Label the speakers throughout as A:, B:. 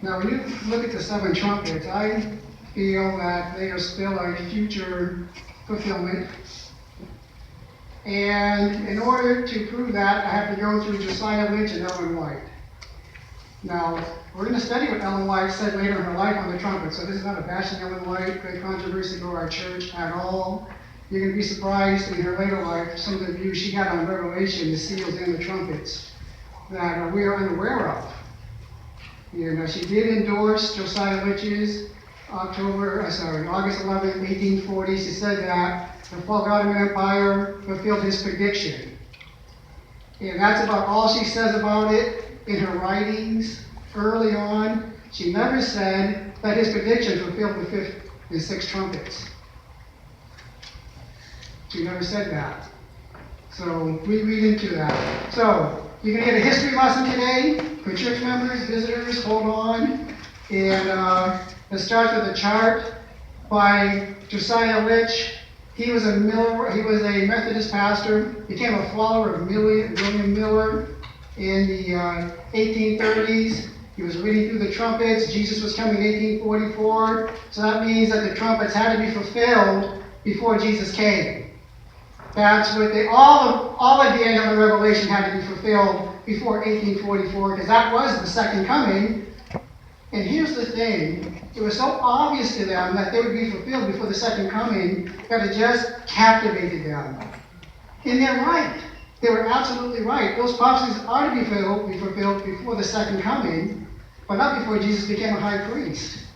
A: Now, when you look at the 7 trumpets, I feel that they are still a future fulfillment. And in order to prove that, I have to go through Josiah Lynch and Ellen White. Now, we're going to study what Ellen White said later in her life on the trumpet. So this is not a bashing Ellen White, great controversy to our church at all. You're going to be surprised in her later life, some of the views she had on Revelation, the seals and the trumpets, that we are unaware of. She did endorse Josiah Lynch's August 11, 1840. She said that the fall of the Ottoman Empire fulfilled his prediction. And that's about all she says about it in her writings early on. She never said that his prediction fulfilled the 5th and 6th trumpets. She never said that. So we read into that. So you're going to get a history lesson today for church members, visitors. Hold on. And it starts with a chart by Josiah Lynch. He was a Methodist pastor, became a follower of William Miller in the 1830s. He was reading through the trumpets. Jesus was coming in 1844. So that means that the trumpets had to be fulfilled before Jesus came. That's what all of the end of the Revelation had to be fulfilled before 1844, because that was the second coming. And here's the thing. It was so obvious to them that they would be fulfilled before the second coming that it just captivated them. And they're right. They were absolutely right. Those prophecies are to be fulfilled before the second coming, but not before Jesus became a high priest.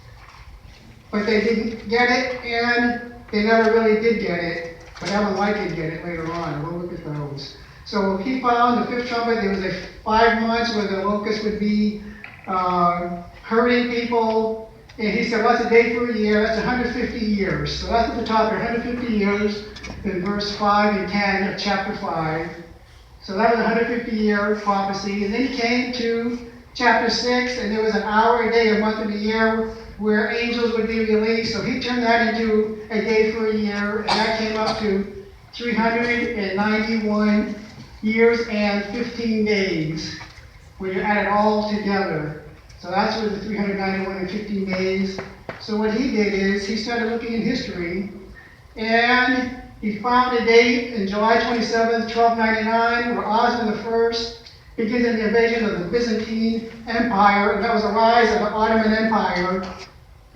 A: But they didn't get it, and they never really did get it. But Ellen White did get it later on. We'll look at those. So he found the 5th trumpet. There was 5 months where the locust would be hurting people. And he said, what's a day for a year? That's 150 years. So that's at the top, 150 years in verse 5 and 10 of chapter 5. So that was a 150-year prophecy. And then he came to chapter 6, and there was an hour, a day, a month, and a year where angels would be released. So he turned that into a day for a year, and that came up to 391 years and 15 days when you add it all together. So that's where the 391 and 15 days. So what he did is he started looking in history, and he found a date in July 27th, 1299, where Osman I begins in the invasion of the Byzantine Empire, and that was the rise of the Ottoman Empire.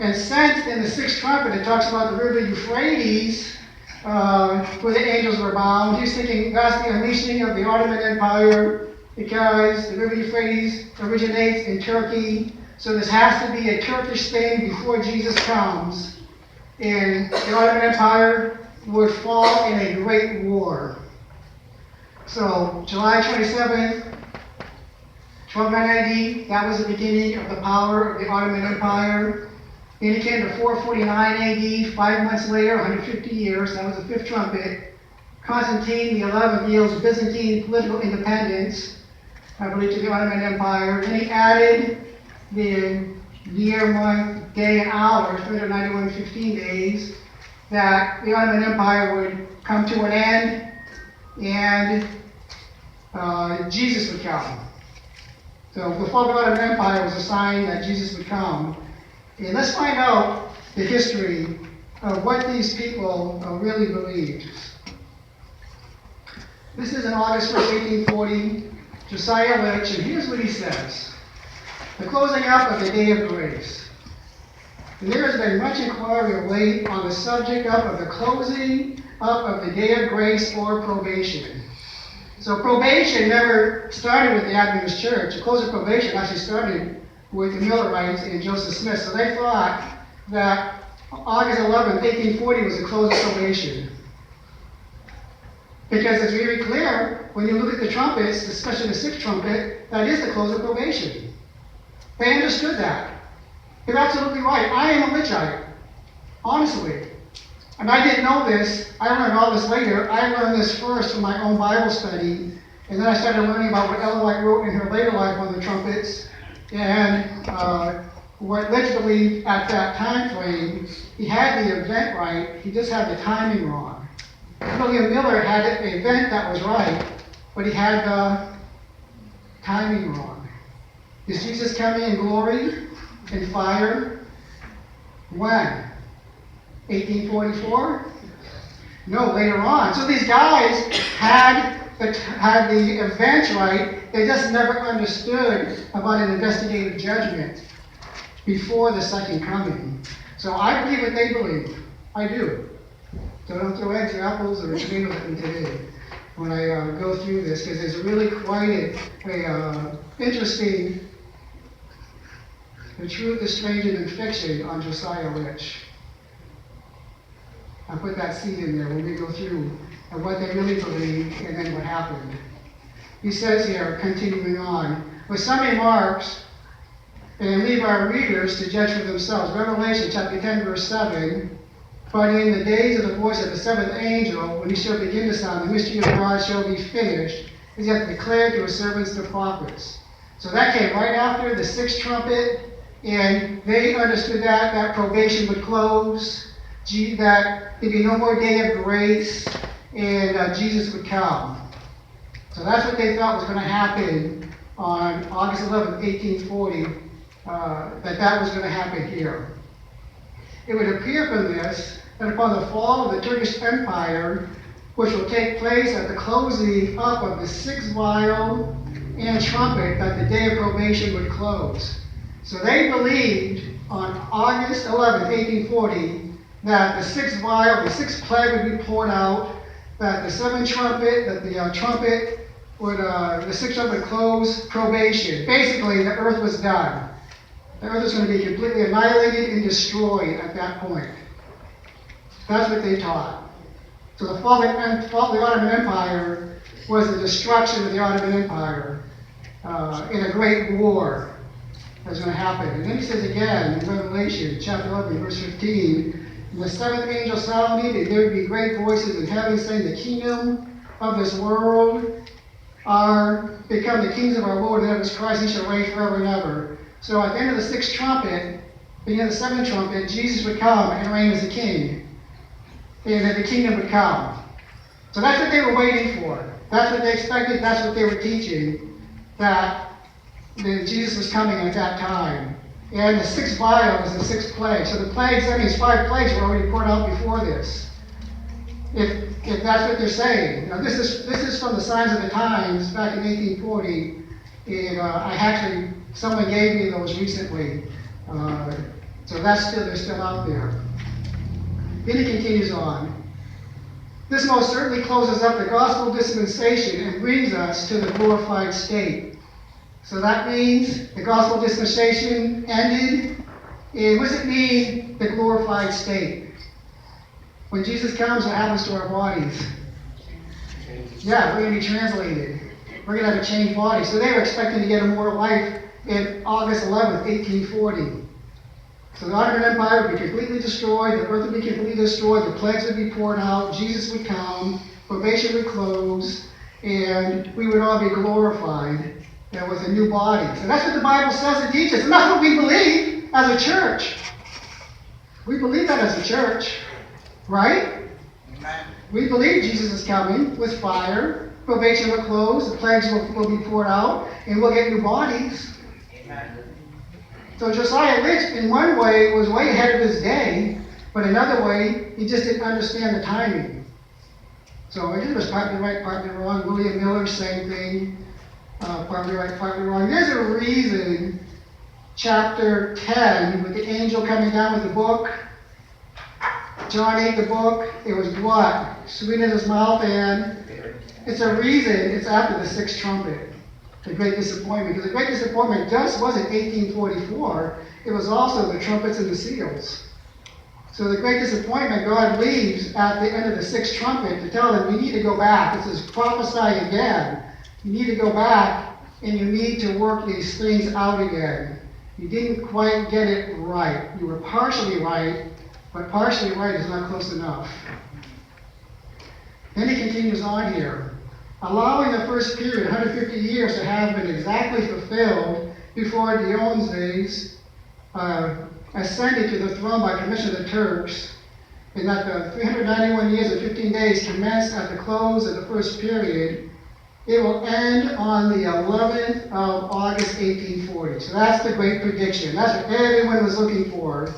A: And since in the 6th trumpet it talks about the river Euphrates, where the angels were bound, he's thinking that's the unleashing of the Ottoman Empire, because the river Euphrates originates in Turkey. So this has to be a Turkish thing before Jesus comes. And the Ottoman Empire would fall in a great war. So July 27th, 1290, that was the beginning of the power of the Ottoman Empire. Then it came to 449 AD, 5 months later, 150 years, that was the 5th trumpet. Constantine the 11th yields Byzantine political independence, I believe, to the Ottoman Empire. Then he added the year, month, day, and hour, 391 and 15 days, that the Ottoman Empire would come to an end, and Jesus would come. So the fall of the Ottoman Empire was a sign that Jesus would come. And let's find out the history of what these people really believed. This is in August 1st, 1840, Josiah Lynch, and here's what he says. The closing up of the Day of Grace. And there has been much inquiry of late on the subject of the closing up of the Day of Grace or probation. So probation never started with the Adventist Church. The close of probation actually started with the Millerites and Joseph Smith. So they thought that August 11th, 1840 was the close of probation. Because it's very clear when you look at the trumpets, especially the 6th trumpet, that is the close of probation. They understood that. They're absolutely right. I am a Lynchite, honestly. And I didn't know this. I learned all this later. I learned this first from my own Bible study. And then I started learning about what Ellen White wrote in her later life on the trumpets. And what Lynch believed at that time frame, he had the event right, he just had the timing wrong. William Miller had an event that was right, but he had the timing wrong. Is Jesus coming in glory? in fire. When? 1844? No, later on. So these guys had the event right. They just never understood about an investigative judgment before the second coming. So I believe what they believe. I do. So don't throw eggs or apples or tomatoes at me today when I go through this, because there's really quite a interesting The Truth is Stranger Than Fiction on Josiah Rich. I'll put that seed in there when we go through and what they really believe and then what happened. He says here, continuing on, with some remarks, and leave our readers to judge for themselves. Revelation chapter 10, verse 7, but in the days of the voice of the seventh angel, when he shall begin to sound, the mystery of God shall be finished, as he hath declared to his servants the prophets. So that came right after the sixth trumpet, and they understood that probation would close, that there'd be no more day of grace, and Jesus would come. So that's what they thought was going to happen on August 11, 1840, that was going to happen here. It would appear from this that upon the fall of the Turkish Empire, which will take place at the closing up of the sixth vial and trumpet, that the day of probation would close. So they believed on August 11, 1840, that the sixth vial, the sixth plague would be poured out, that the seventh trumpet, that the trumpet would, the sixth trumpet would close probation. Basically, the earth was done. The earth was going to be completely annihilated and destroyed at that point. That's what they taught. So the fall of the Ottoman Empire was the destruction of the Ottoman Empire in a great war that was going to happen. And then he says again in Revelation chapter 11, verse 15, and the seventh angel sounded, and there would be great voices in heaven saying, the kingdom of this world are become the kings of our Lord and of his Christ, he shall reign forever and ever. So at the end of the sixth trumpet, beginning of the seventh trumpet, Jesus would come and reign as a king. And that the kingdom would come. So that's what they were waiting for. That's what they expected. That's what they were teaching. That Jesus was coming at that time. And the sixth vial was the sixth plague. So the plagues, that means 5 plagues were already poured out before this. If that's what they're saying. Now this is from the Signs of the Times back in 1840. And someone gave me those recently. So they're still out there. Then he continues on. This most certainly closes up the gospel dispensation and brings us to the glorified state. So that means the gospel dispensation ended. And what does it mean, the glorified state? When Jesus comes, what happens to our bodies? Yeah, we're going to be translated. We're going to have a changed body. So they were expecting to get immortal life in August 11th, 1840. So the Ottoman Empire would be completely destroyed, the earth would be completely destroyed, the plagues would be poured out, Jesus would come, probation would close, and we would all be glorified with a new body. So that's what the Bible says and teaches, and that's what we believe as a church. We believe that as a church, right? Amen. We believe Jesus is coming with fire, probation will close, the plagues will be poured out, and we'll get new bodies. Amen. So Josiah Rich, in one way, was way ahead of his day, but another way, he just didn't understand the timing. So he was partly right, partly wrong. William Miller, same thing, partly right, partly wrong. There's a reason, chapter 10, with the angel coming down with the book. John ate the book. It was what? Sweet in his mouth, and it's a reason it's after the sixth trumpet. The Great Disappointment, because the Great Disappointment just wasn't 1844, it was also the trumpets and the seals. So the Great Disappointment, God leaves at the end of the sixth trumpet to tell them, you need to go back. This is prophesy again. You need to go back and you need to work these things out again. You didn't quite get it right. You were partially right, but partially right is not close enough. Then he continues on here. Allowing the first period, 150 years, to have been exactly fulfilled before Dionys ascended to the throne by commission of the Turks, and that the 391 years and 15 days commenced at the close of the first period, It will end on the 11th of August, 1840. So that's the great prediction. That's what everyone was looking for.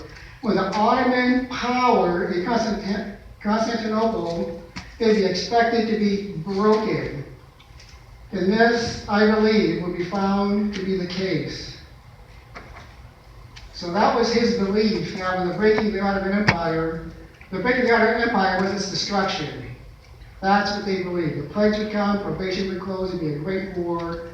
A: When the Ottoman power in Constantinople is expected to be broken. And this, I believe, will be found to be the case. So that was his belief, that when the breaking of the Ottoman Empire, the breaking of the Ottoman Empire was its destruction. That's what they believed. The plagues would come, probation would close, it'd be a great war,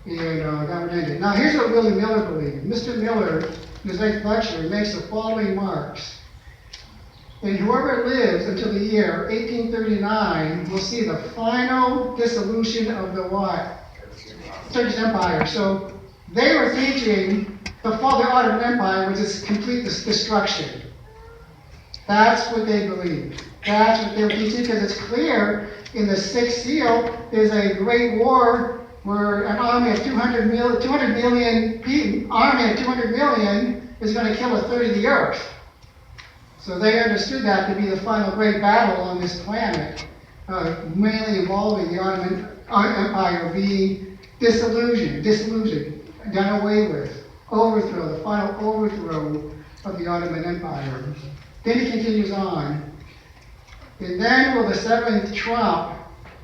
A: and that would end it. Now here's what William Miller believed. Mr. Miller, in his eighth lecture, makes the following remarks. And whoever lives until the year 1839 will see the final dissolution of the what? Turkish Empire. So they were teaching the fall of the Ottoman Empire was its complete destruction. That's what they believed. That's what they were teaching, because it's clear in the Sixth Seal, there's a great war where an army of 200 million people, army of 200 million is going to kill a third of the earth. So they understood that to be the final great battle on this planet, mainly involving the Ottoman Empire being disillusioned, done away with, overthrow, the final overthrow of the Ottoman Empire. Then he continues on. And then will the seventh trump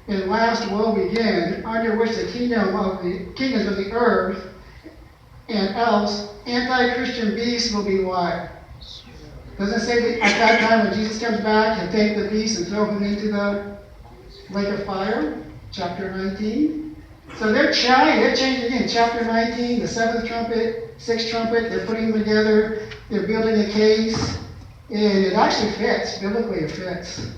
A: and last woe begin, under which the kingdoms of the earth and else anti-Christian beasts will be what? Doesn't it say that at that time when Jesus comes back, he'll take the beast and throw him into the lake of fire? Chapter 19. So they're changing in chapter 19, the seventh trumpet, sixth trumpet, they're putting them together, they're building a case, and it actually fits, biblically it fits.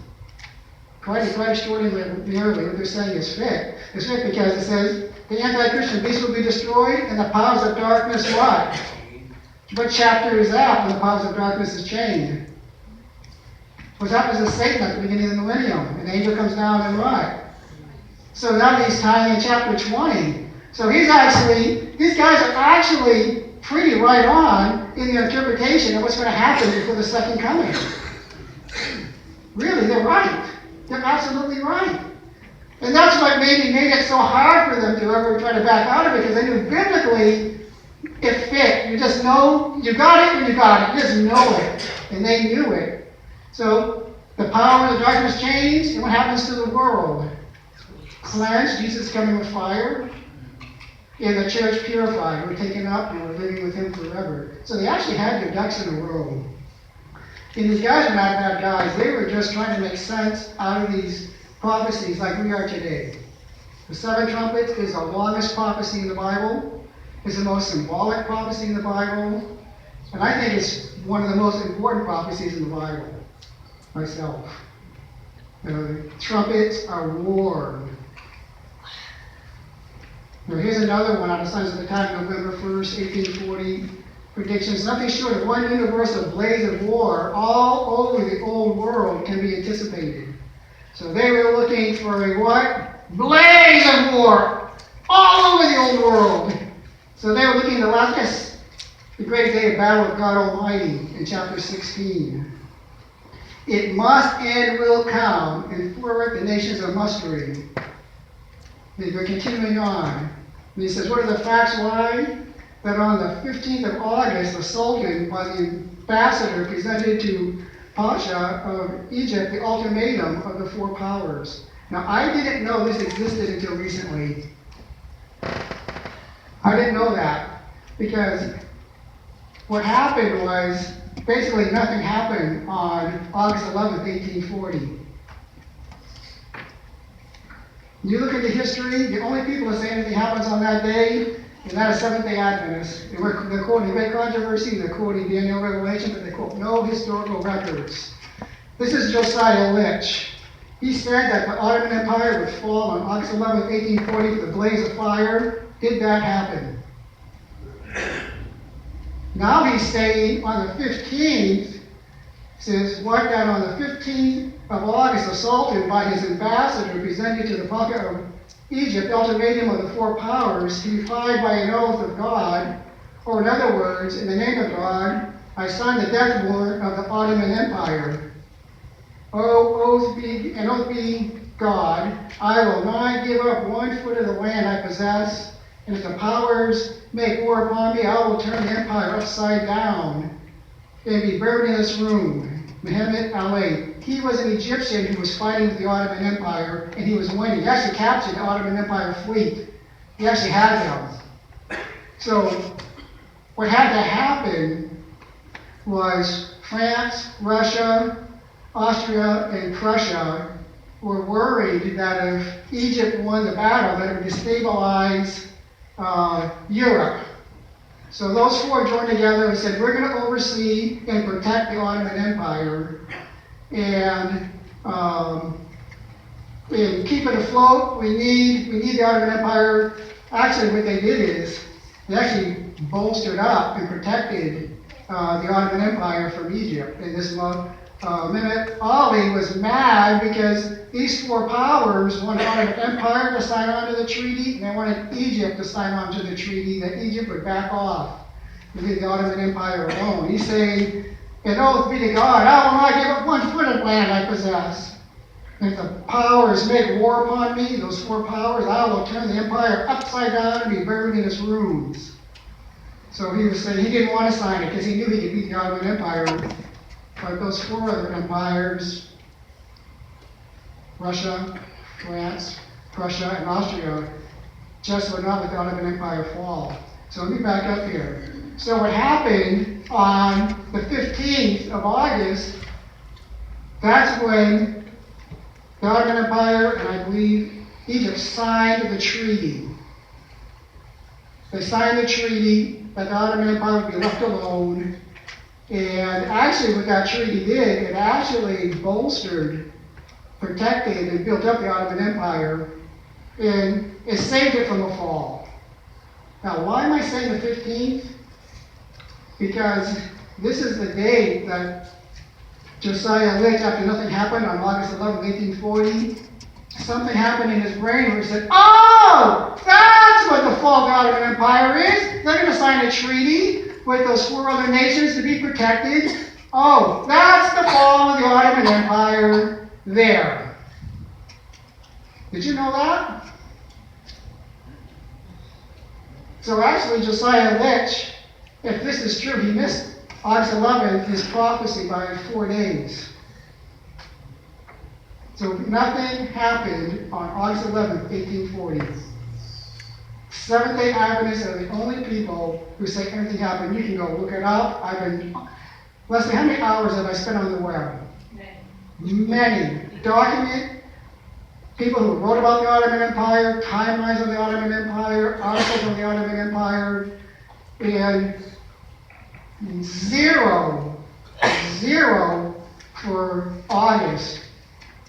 A: Quite extraordinarily, what they're saying is fit. It's fit because it says, the anti-Christian beast will be destroyed, and the powers of darkness what? What chapter is that when the powers of darkness is chained? What happens to Satan at the beginning of the millennium? An angel comes down and what? So now he's tying in chapter 20. So these guys are actually pretty right on in their interpretation of what's going to happen before the second coming. Really, they're right. They're absolutely right. And that's what made it so hard for them to ever try to back out of it, because they knew biblically it fit. You just know, you got it when you got it. You just know it. And they knew it. So the power of the darkness changed, and what happens to the world? Cleansed, Jesus is coming with fire, and the church purified. We're taken up and we're living with him forever. So they actually had their ducks in a row. And these guys are not bad guys. They were just trying to make sense out of these prophecies like we are today. The seven trumpets is the longest prophecy in the Bible. It's the most symbolic prophecy in the Bible. And I think it's one of the most important prophecies in the Bible, myself. The trumpets are warned. Now here's another one out of Sons of the Time, November 1st, 1840. Predictions, nothing short of one universal blaze of war all over the old world can be anticipated. So they were looking for a what? Blaze of war all over the old world. So they were looking at the last, the great day of battle of God Almighty in chapter 16. It must and will come, and for it the nations are mustering. They're continuing on. And he says, what are the facts? Why? That on the 15th of August, the Sultan, by the ambassador, presented to Pasha of Egypt the ultimatum of the four powers. Now, I didn't know this existed until recently. I didn't know that, because what happened was, basically nothing happened on August 11th, 1840. You look at the history, the only people that say anything happens on that day, and that is Seventh-day Adventists. They're quoting great controversy, they're quoting Daniel Revelation, but they quote no historical records. This is Josiah Litch. He said that the Ottoman Empire would fall on August 11th, 1840 with a blaze of fire. Did that happen? Now he's saying on the 15th, says what, that on the 15th of August, the Sultan, by his ambassador, presented to the Pasha of Egypt the ultimatum of the four powers, he replied by an oath of God, or in other words, in the name of God, I sign the death warrant of the Ottoman Empire. An oath be God, I will not give up 1 foot of the land I possess, and if the powers make war upon me, I will turn the empire upside down and be buried in this room. Mehmet Ali. He was an Egyptian who was fighting with the Ottoman Empire, and he was winning. He actually captured the Ottoman Empire fleet. He actually had them. So what had to happen was France, Russia, Austria, and Prussia were worried that if Egypt won the battle, that it would destabilize Europe. So those four joined together and said, we're going to oversee and protect the Ottoman Empire and keep it afloat. We need the Ottoman Empire. Actually, what they did is they actually bolstered up and protected the Ottoman Empire from Egypt. And this Mehmet Ali was mad because these four powers wanted the Ottoman Empire to sign on to the treaty, and they wanted Egypt to sign on to the treaty, that Egypt would back off and leave the Ottoman Empire alone. He's saying, an oath be to God, I will not give up 1 foot of land I possess. If the powers make war upon me, those four powers, I will turn the empire upside down and be buried in its ruins. So he was saying he didn't want to sign it because he knew he could beat the Ottoman Empire. But those four other empires, Russia, France, Prussia, and Austria, just would not let the Ottoman Empire fall. So let me back up here. So what happened on the 15th of August, that's when the Ottoman Empire, and I believe Egypt, signed the treaty. They signed the treaty that the Ottoman Empire would be left alone. And actually what that treaty did, it actually bolstered, protected, and built up the Ottoman Empire, and it saved it from a fall. Now, why am I saying the 15th? Because this is the date that Josiah lived after nothing happened on August 11, 1840. Something happened in his brain where he said, oh, that's what the fall of the Ottoman Empire is. They're going to sign a treaty with those four other nations to be protected. Oh, that's the fall of the Ottoman Empire there. Did you know that? So actually, Josiah Litch, if this is true, he missed August 11th, his prophecy by 4 days. So nothing happened on August 11th, 1840. Seventh-day Adventists are the only people who say anything happened. You can go look it up. Leslie, how many hours have I spent on the web? Many. Document people who wrote about the Ottoman Empire, timelines of the Ottoman Empire, articles on the Ottoman Empire, and zero for August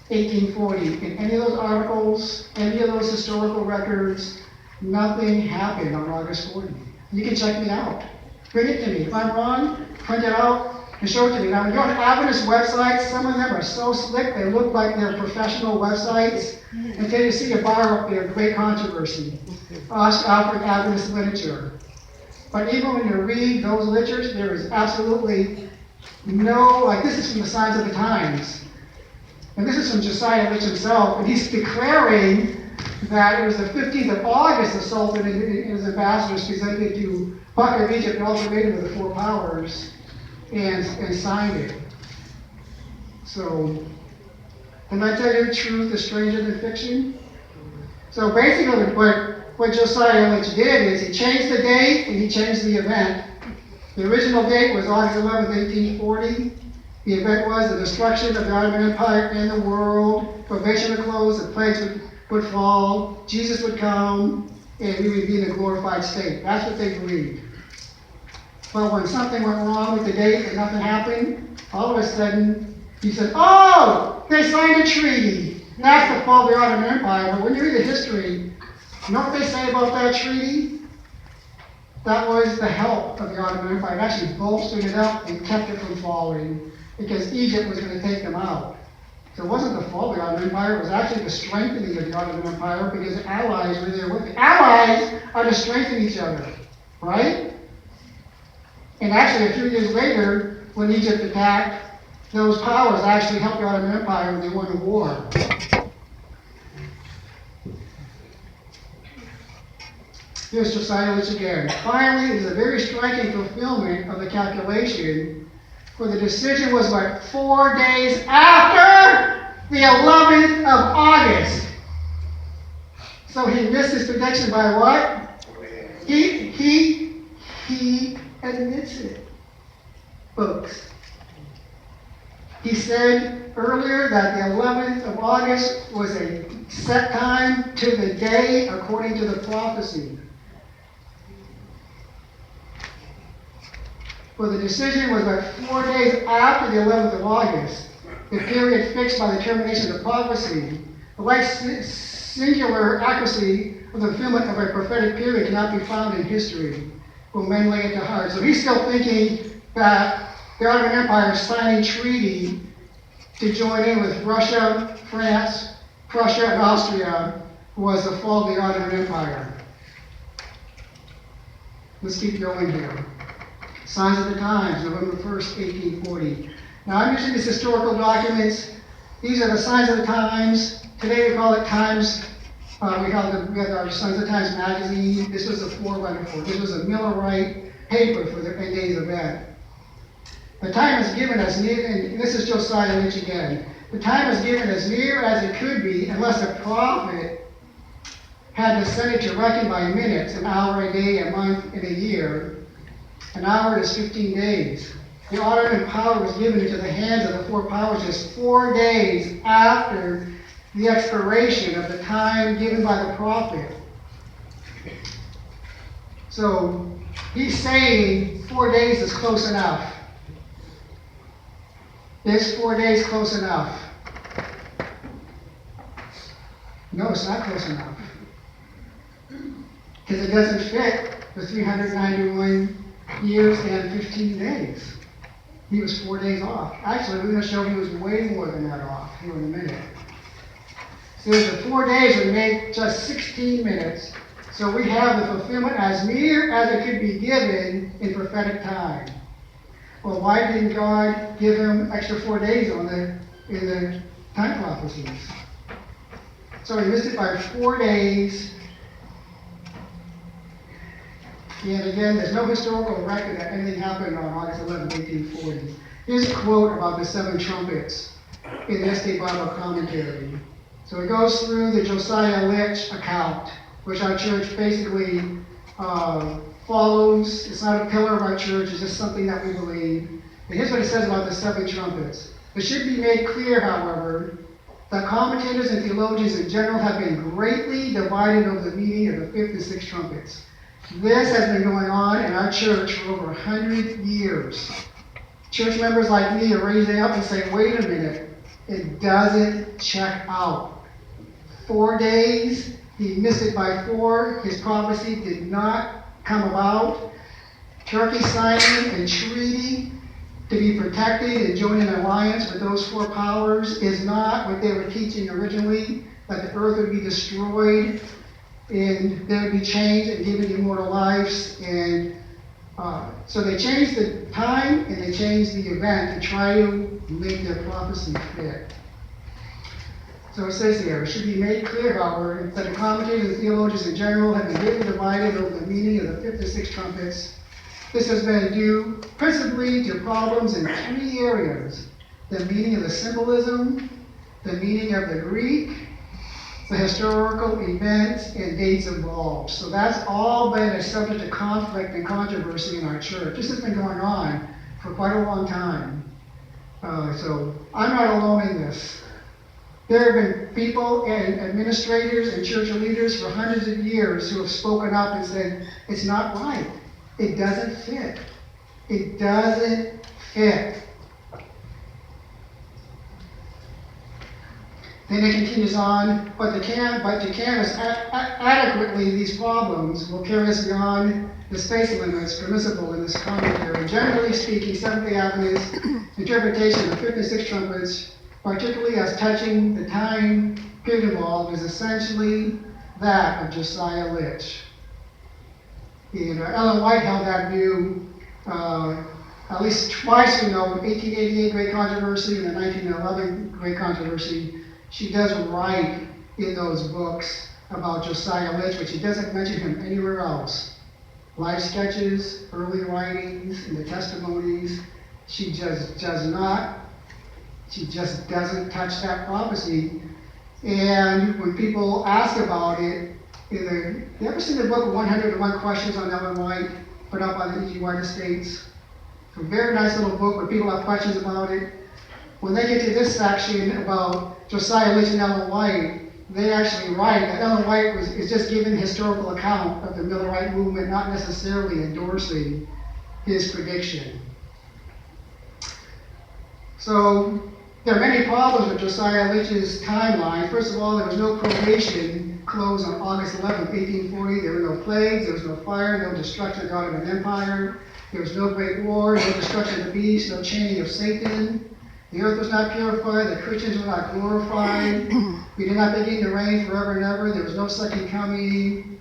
A: 1840. In any of those articles, any of those historical records, nothing happened on August 40th. You can check me out. Bring it to me. If I'm wrong, print it out and show it to me. Now, when you go to Adventist websites, some of them are so slick, they look like they're professional websites. Until you see a bar up there, great controversy. Alfred Adventist literature. But even when you read those literatures, there is absolutely no, like this is from the Signs of the Times. And this is from Josiah Litch himself, and he's declaring that it was the 15th of August the Sultan and his ambassadors presented to Puck of Egypt an ultimatum of the four powers and signed it. So, can I tell you the truth is stranger than fiction? So basically what Josiah Litch did is he changed the date and he changed the event. The original date was August 11th, 1840. The event was the destruction of the Ottoman Empire and the world, probation would close, the plagues would fall, Jesus would come, and we would be in a glorified state. That's what they believed. But when something went wrong with the date and nothing happened, all of a sudden, he said, oh, they signed a treaty. That's the fall of the Ottoman Empire. But when you read the history, you know what they say about that treaty? That was the help of the Ottoman Empire. It actually bolstered it up and kept it from falling because Egypt was going to take them out. So it wasn't the fall of the Ottoman Empire, it was actually the strengthening of the Ottoman Empire because the allies were there with it. Allies are to strengthen each other, right? And actually, a few years later, when Egypt attacked, those powers actually helped the Ottoman Empire when they won the war. Here's Josiah Litch again. Finally, it is a very striking fulfillment of the calculation, for the decision was but 4 days after the 11th of August. So he missed his prediction by what? He admits it, folks. He said earlier that the 11th of August was a set time to the day according to the prophecy. For the decision was like 4 days after the 11th of August, the period fixed by the termination of the prophecy. The like singular accuracy of the fulfillment of a prophetic period cannot be found in history. Will men lay it to heart? So he's still thinking that the Ottoman Empire signing treaty to join in with Russia, France, Prussia, and Austria was the fall of the Ottoman Empire. Let's keep going here. Signs of the Times, November 1st, 1840. Now I'm using these historical documents. These are the signs of the times. Today we call it Times. We have our Signs of the Times magazine. This was a forerunner for it. This was a Millerite paper for the day's event. The time is given as near, and this is Josiah Litch again. The time is given as near as it could be, unless a prophet had descended to reckon by minutes, an hour a day, a month, and a year. An hour is 15 days. The Ottoman power was given into the hands of the four powers just 4 days after the expiration of the time given by the prophet. So he's saying 4 days is close enough. Is 4 days close enough? No, it's not close enough. Because it doesn't fit the 391 years and 15 days. He was 4 days off. Actually, we're going to show he was way more than that off here in a minute. So the 4 days would make just 16 minutes. So we have the fulfillment as near as it could be given in prophetic time. Well, why didn't God give him extra 4 days in the time prophecies? So he missed it by 4 days. And again, there's no historical record that anything happened on August 11, 1840. Here's a quote about the 7 trumpets in the Estate Bible commentary. So it goes through the Josiah Litch account, which our church basically follows. It's not a pillar of our church, it's just something that we believe. And here's what it says about the 7 trumpets. It should be made clear, however, that commentators and theologians in general have been greatly divided over the meaning of the 5th and 6th trumpets. This has been going on in our church for over 100 years. Church members like me are raising up and saying, wait a minute, it doesn't check out. 4 days, he missed it by 4. His prophecy did not come about. Turkey signing a treaty to be protected and join in an alliance with those 4 powers is not what they were teaching originally, that the earth would be destroyed and there would be changed and given immortal lives. And so they changed the time and they changed the event to try to make their prophecy fit. So it says here, it should be made clear, however, that the commentators and theologians in general have been greatly divided over the meaning of the 5th and 6th trumpets. This has been due principally to problems in 3 areas: the meaning of the symbolism, the meaning of the Greek, the historical events and dates involved. So that's all been a subject of conflict and controversy in our church. This has been going on for quite a long time. So I'm not alone in this. There have been people and administrators and church leaders for hundreds of years who have spoken up and said, it's not right. It doesn't fit. It doesn't fit. Then it continues on, but to canvass adequately these problems will carry us beyond the space limits permissible in this commentary. Generally speaking, Seventh-day Adventist interpretation of the 5th and 6th trumpets, particularly as touching the time period involved, is essentially that of Josiah Litch. And Ellen White held that view at least twice, we know, 1888 Great Controversy and the 1911 Great Controversy. She does write in those books about Josiah Litch, which he doesn't mention him anywhere else. Life sketches, early writings, and the testimonies, she just doesn't touch that prophecy. And when people ask about it, you ever seen the book 101 Questions on Ellen White, put up by the E.G. White Estates? It's a very nice little book where people have questions about it. When they get to this section about Josiah Litch and Ellen White, they actually write that Ellen White is just giving a historical account of the Millerite movement, not necessarily endorsing his prediction. So there are many problems with Josiah Litch's timeline. First of all, there was no probation closed on August 11th, 1840. There were no plagues, there was no fire, no destruction of God of an empire. There was no great war, no destruction of the beast, no chaining of Satan. The earth was not purified, the Christians were not glorified. We did not begin to reign forever and ever. There was no second coming.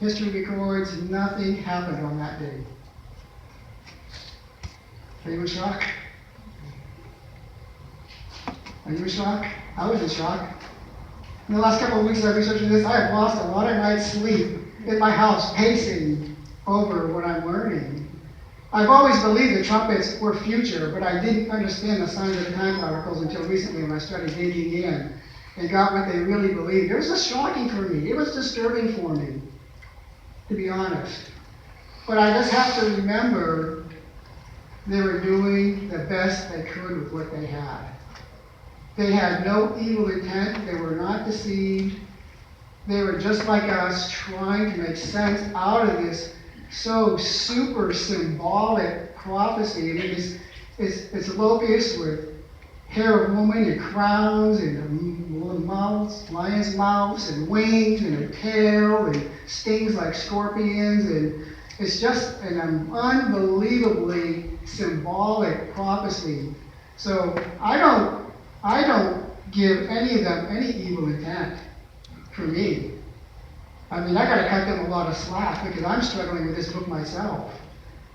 A: History records nothing happened on that day. Are you in shock? Are you in shock? I was in shock. In the last couple of weeks of researching this, I have lost a lot of nights' sleep in my house pacing over what I'm learning. I've always believed the trumpets were future, but I didn't understand the signs of the times articles until recently when I started digging in and got what they really believed. It was just shocking for me. It was disturbing for me, to be honest. But I just have to remember they were doing the best they could with what they had. They had no evil intent. They were not deceived. They were just like us, trying to make sense out of this so super symbolic prophecy. I mean, it's locusts with hair of woman and crowns and mouths, lions' mouths and wings and a tail and stings like scorpions, and it's just an unbelievably symbolic prophecy. So I don't give any of them any evil intent for me. I mean, I got to cut them a lot of slack because I'm struggling with this book myself.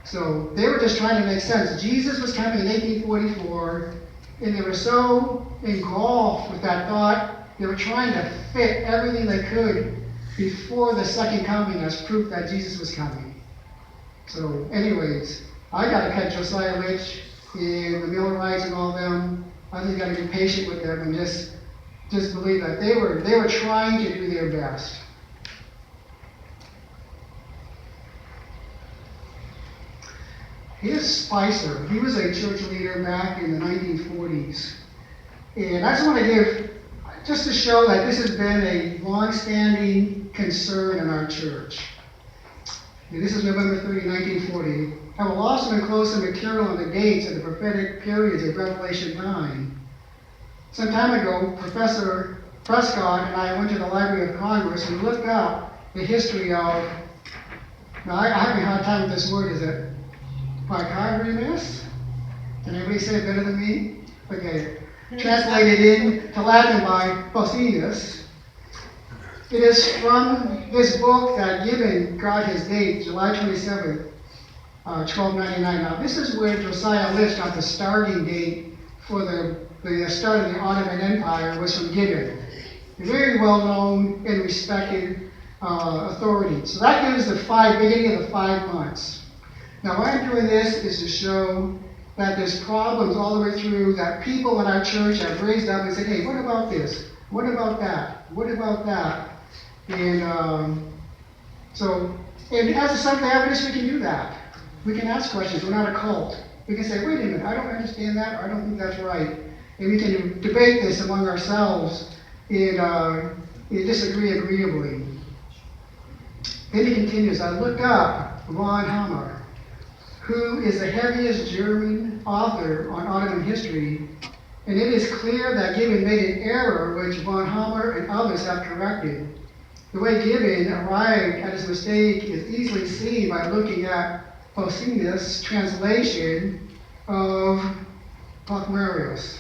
A: So they were just trying to make sense. Jesus was coming in 1844, and they were so engulfed with that thought, they were trying to fit everything they could before the second coming as proof that Jesus was coming. So anyways, I got to cut Josiah Litch and the Millerites and all them. I just got to be patient with them and just believe that they were trying to do their best. Here's Spicer. He was a church leader back in the 1940s. And I just want to give, just to show that this has been a long-standing concern in our church. And this is November 30, 1940. I will also enclose some material on the dates of the prophetic periods of Revelation 9. Some time ago, Professor Prescott and I went to the Library of Congress and looked up the history of, now I have a hard time with this word, is it Pythagoras? Can anybody say it better than me? Okay. Translated into Latin by Pausanias. It is from this book that Gibbon got his date, July 27th, 1299. Now, this is where Josiah Litch got the starting date for the start of the Ottoman Empire, was from Gibbon. A very well-known and respected authority. So that gives the beginning of the 5 months. Now, why I'm doing this is to show that there's problems all the way through that people in our church have raised up and said, hey, what about this? What about that? What about that? And and as a Seventh-day Adventist, we can do that. We can ask questions. We're not a cult. We can say, wait a minute, I don't understand that, or I don't think that's right. And we can debate this among ourselves and disagree agreeably. Then he continues, I looked up Von Hammer, who is the heaviest German author on Ottoman history, and it is clear that Gibbon made an error which Von Hammer and others have corrected. The way Gibbon arrived at his mistake is easily seen by looking at Pausanias' translation of Pacmarius.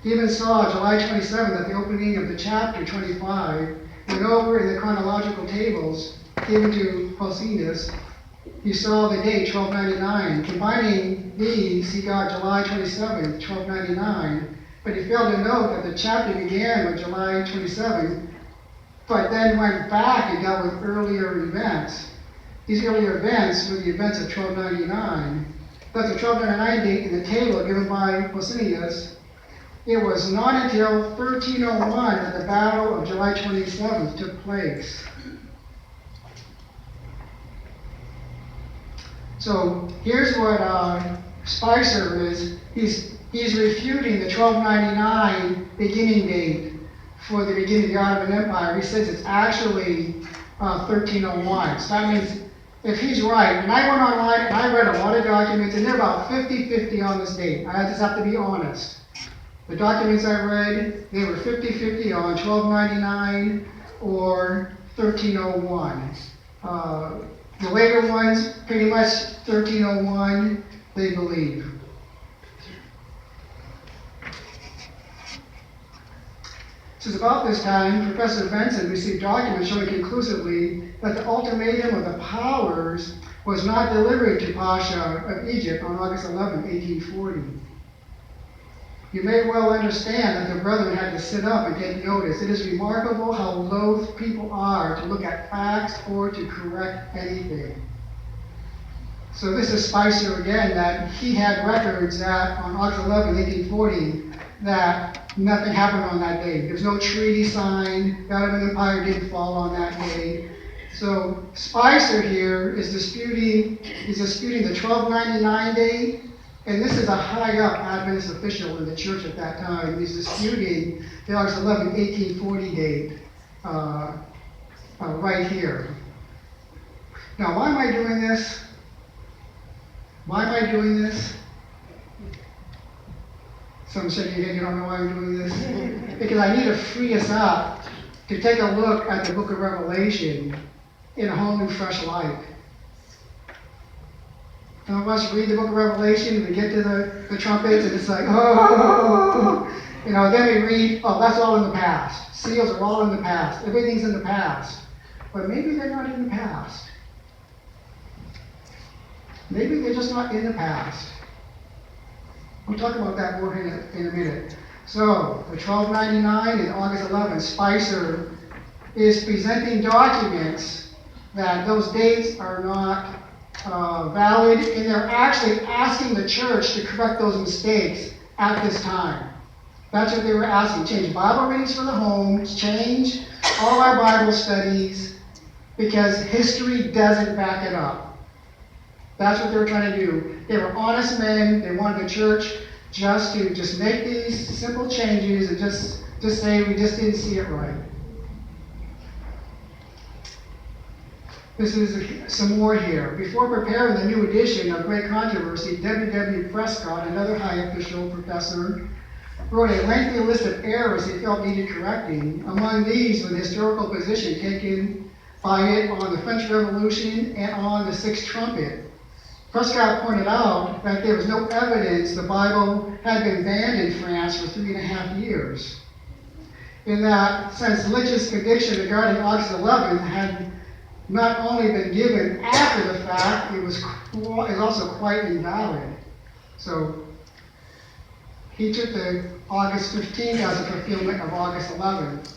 A: Gibbon saw July 27th at the opening of the chapter 25, and over in the chronological tables given to Pausanias, he saw the date 1299. Combining these, he got July 27th, 1299, but he failed to note that the chapter began with July 27th, but then went back and dealt with earlier events. These earlier events were the events of 1299. That's the 1299 date in the table given by Pausanias. It was not until 1301 that the Battle of July 27th took place. So here's what Spicer is. He's refuting the 1299 beginning date for the beginning of the Ottoman Empire. He says it's actually 1301. So that means if he's right, and I went online and I read a lot of documents, and they're about 50-50 on this date. I just have to be honest. The documents I read, they were 50-50 on 1299 or 1301. The later ones, pretty much 1301, they believe. Since about this time, Professor Benson received documents showing conclusively that the ultimatum of the powers was not delivered to Pasha of Egypt on August 11, 1840. You may well understand that the brethren had to sit up and take notice. It is remarkable how loath people are to look at facts or to correct anything. So this is Spicer again, that he had records that on August 11, 1840, that nothing happened on that day. There's no treaty signed. The Ottoman Empire didn't fall on that day. So Spicer here is disputing the 1299 date, and this is a high up Adventist official in the church at that time. He's disputing the August 11, 1840 date right here. Now, why am I doing this? Why am I doing this? Some said, you don't know why I'm doing this? Because I need to free us up to take a look at the book of Revelation in a whole new, fresh light. Some of us read the book of Revelation and we get to the trumpets and it's like, oh, then we read, oh, that's all in the past. Seals are all in the past. Everything's in the past. But maybe they're not in the past. Maybe they're just not in the past. We'll talk about that more in a minute. So, the 1299 and August 11, Spicer is presenting documents that those dates are not valid, and they're actually asking the church to correct those mistakes at this time. That's what they were asking. Change Bible readings for the homes, change all our Bible studies, because history doesn't back it up. That's what they were trying to do. They were honest men. They wanted the church just to make these simple changes and just say we just didn't see it right. This is some more here. Before preparing the new edition of Great Controversy, W. Prescott, another high official professor, wrote a lengthy list of errors he felt needed correcting. Among these was the historical position taken by it on the French Revolution and on the Sixth Trumpet. Prescott pointed out that there was no evidence the Bible had been banned in France for 3.5 years. In that, since Lynch's prediction regarding August 11 had not only been given after the fact, it was also quite invalid. So he took the August 15th as a fulfillment of August 11th.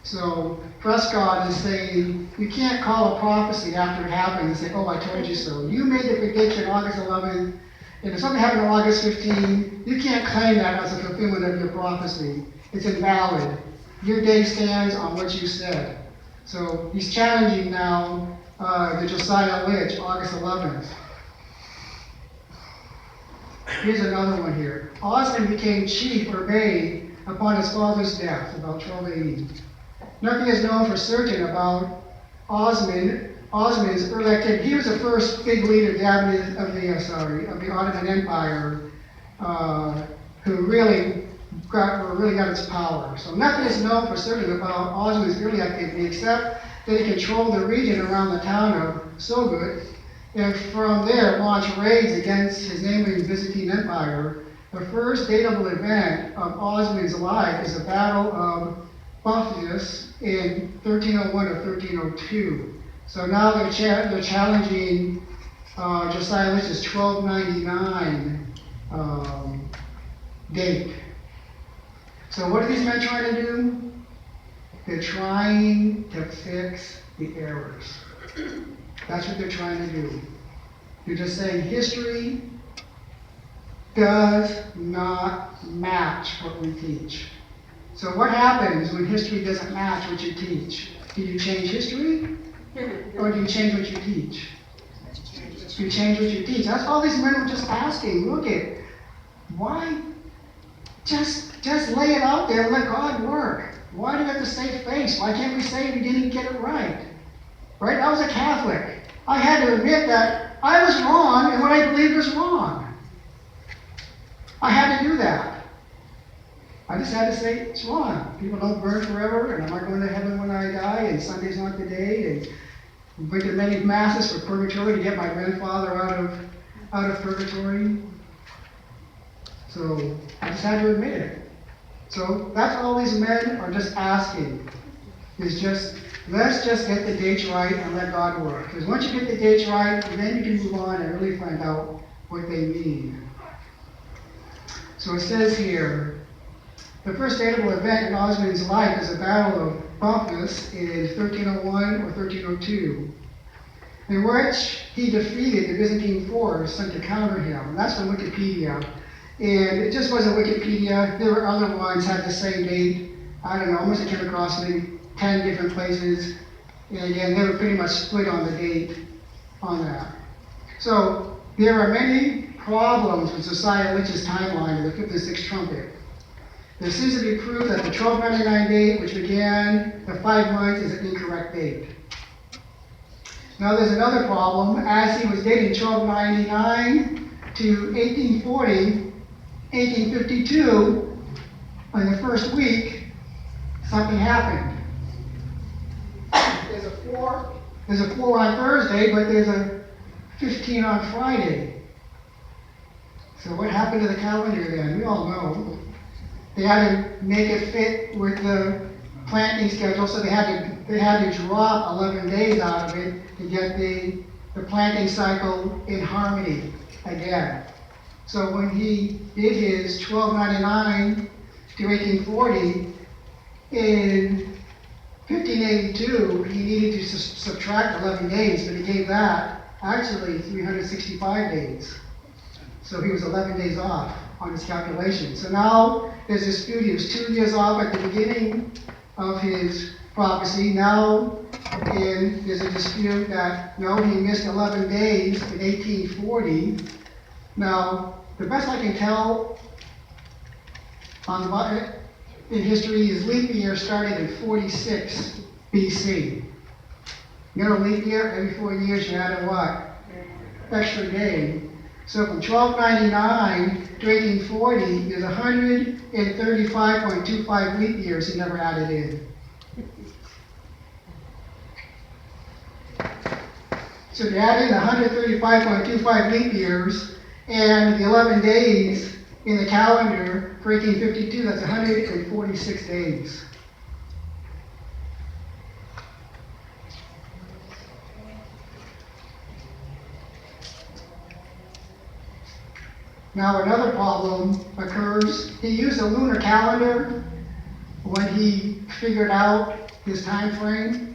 A: So Prescott is saying, you can't call a prophecy after it happened and say, oh, I told you so. You made the prediction August 11th, and if something happened on August 15th, you can't claim that as a fulfillment of your prophecy. It's invalid. Your day stands on what you said. So he's challenging now the Josiah Lynch, August 11th. Here's another one here. Osmond became chief or bey upon his father's death, about 1280. Nothing is known for certain about Osmond's early activity. He was the first big leader of the Ottoman Empire who really got its power. So nothing is known for certain about Osmond's early activity except that he controlled the region around the town of Sogut, and from there launched raids against his neighboring Byzantine Empire. The first datable event of Osmond's life is the Battle of Bothius in 1301 or 1302. So now they're challenging Josiah Lynch's 1299 date. So what are these men trying to do? They're trying to fix the errors. That's what they're trying to do. They're just saying history does not match what we teach. So what happens when history doesn't match what you teach? Do you change history? Or do you change what you teach? You change what you teach. That's all these men were just asking. Look at, why just lay it out there and let God work? Why do we have to save face? Why can't we say we didn't get it right? Right? I was a Catholic. I had to admit that I was wrong and what I believed was wrong. I had to do that. I just had to say it's wrong. People don't burn forever, and I'm not going to heaven when I die, and Sunday's not the day, and went to many masses for purgatory to get my grandfather out of purgatory. So I just had to admit it. So that's all these men are just asking, is just, let's just get the dates right and let God work. Because once you get the dates right, then you can move on and really find out what they mean. So it says here, the first datable event in Osmond's life is the Battle of Bumpus in 1301 or 1302, in which he defeated the Byzantine force sent to counter him. And that's from Wikipedia. And it just wasn't Wikipedia. There were other ones had the same date. I don't know, I must have came across maybe 10 different places. And again, they were pretty much split on the date on that. So there are many problems with Josiah Lynch's timeline of the 5th and 6th trumpet. There seems to be proof that the 1299 date, which began the 5 months, is an incorrect date. Now there's another problem. As he was dating 1299 to 1840, 1852, in the first week, something happened. There's a 4 on Thursday, but there's a 15 on Friday. So what happened to the calendar then? We all know. They had to make it fit with the planting schedule, so they had to drop 11 days out of it to get the planting cycle in harmony again. So when he did his 1299 to 1840, in 1582, he needed to subtract 11 days, but he gave that actually 365 days. So he was 11 days off on his calculation. So now there's a dispute. He was 2 years off at the beginning of his prophecy. Now there's a dispute that, no, he missed 11 days in 1840. Now, the best I can tell in history is leap year started in 46 BC. You know, leap year, every 4 years you add a what? Extra day. So from 1299 to 1840 is 135.25 leap years he never added in. So if you add in 135.25 leap years and the 11 days in the calendar for 1852, that's 146 days. Now another problem occurs. He used a lunar calendar when he figured out his time frame.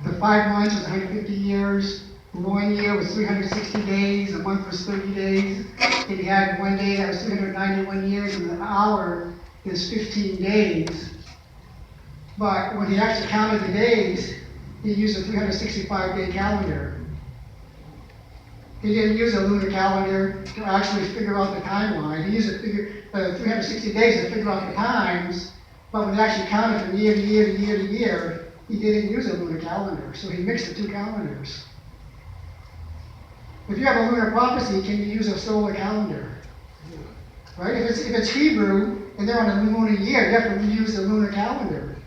A: The 5 months was 150 years. 1 year was 360 days, a month was 30 days. Then he had 1 day that was 391 years, and an hour is 15 days. But when he actually counted the days, he used a 365-day calendar. He didn't use a lunar calendar to actually figure out the timeline. He used 360 days to figure out the times, but when he actually counted from year to year to year to year, he didn't use a lunar calendar, so he mixed the two calendars. If you have a lunar prophecy, can you use a solar calendar? Right? If it's Hebrew and they're on a lunar year, you have to use the lunar calendar.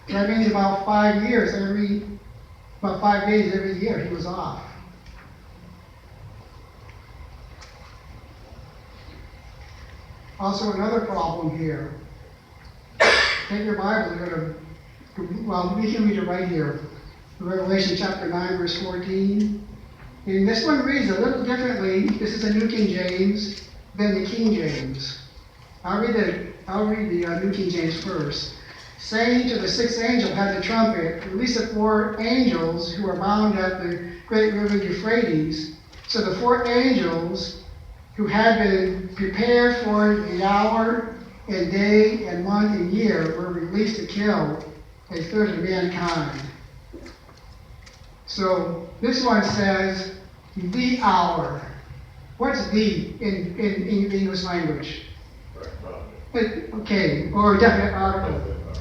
A: That means about 5 years, about 5 days every year he was off. Also another problem here. Take your Bible, we can read it right here. Revelation chapter 9, verse 14. And this one reads a little differently. This is a New King James than the King James. I'll read the New King James first. It saying to the sixth angel who had the trumpet, release the four angels who are bound at the great river Euphrates. So the four angels who had been prepared for the hour and day and month and year were released to kill a third of mankind. So this one says the hour. What's the in English language? Okay, or definite article.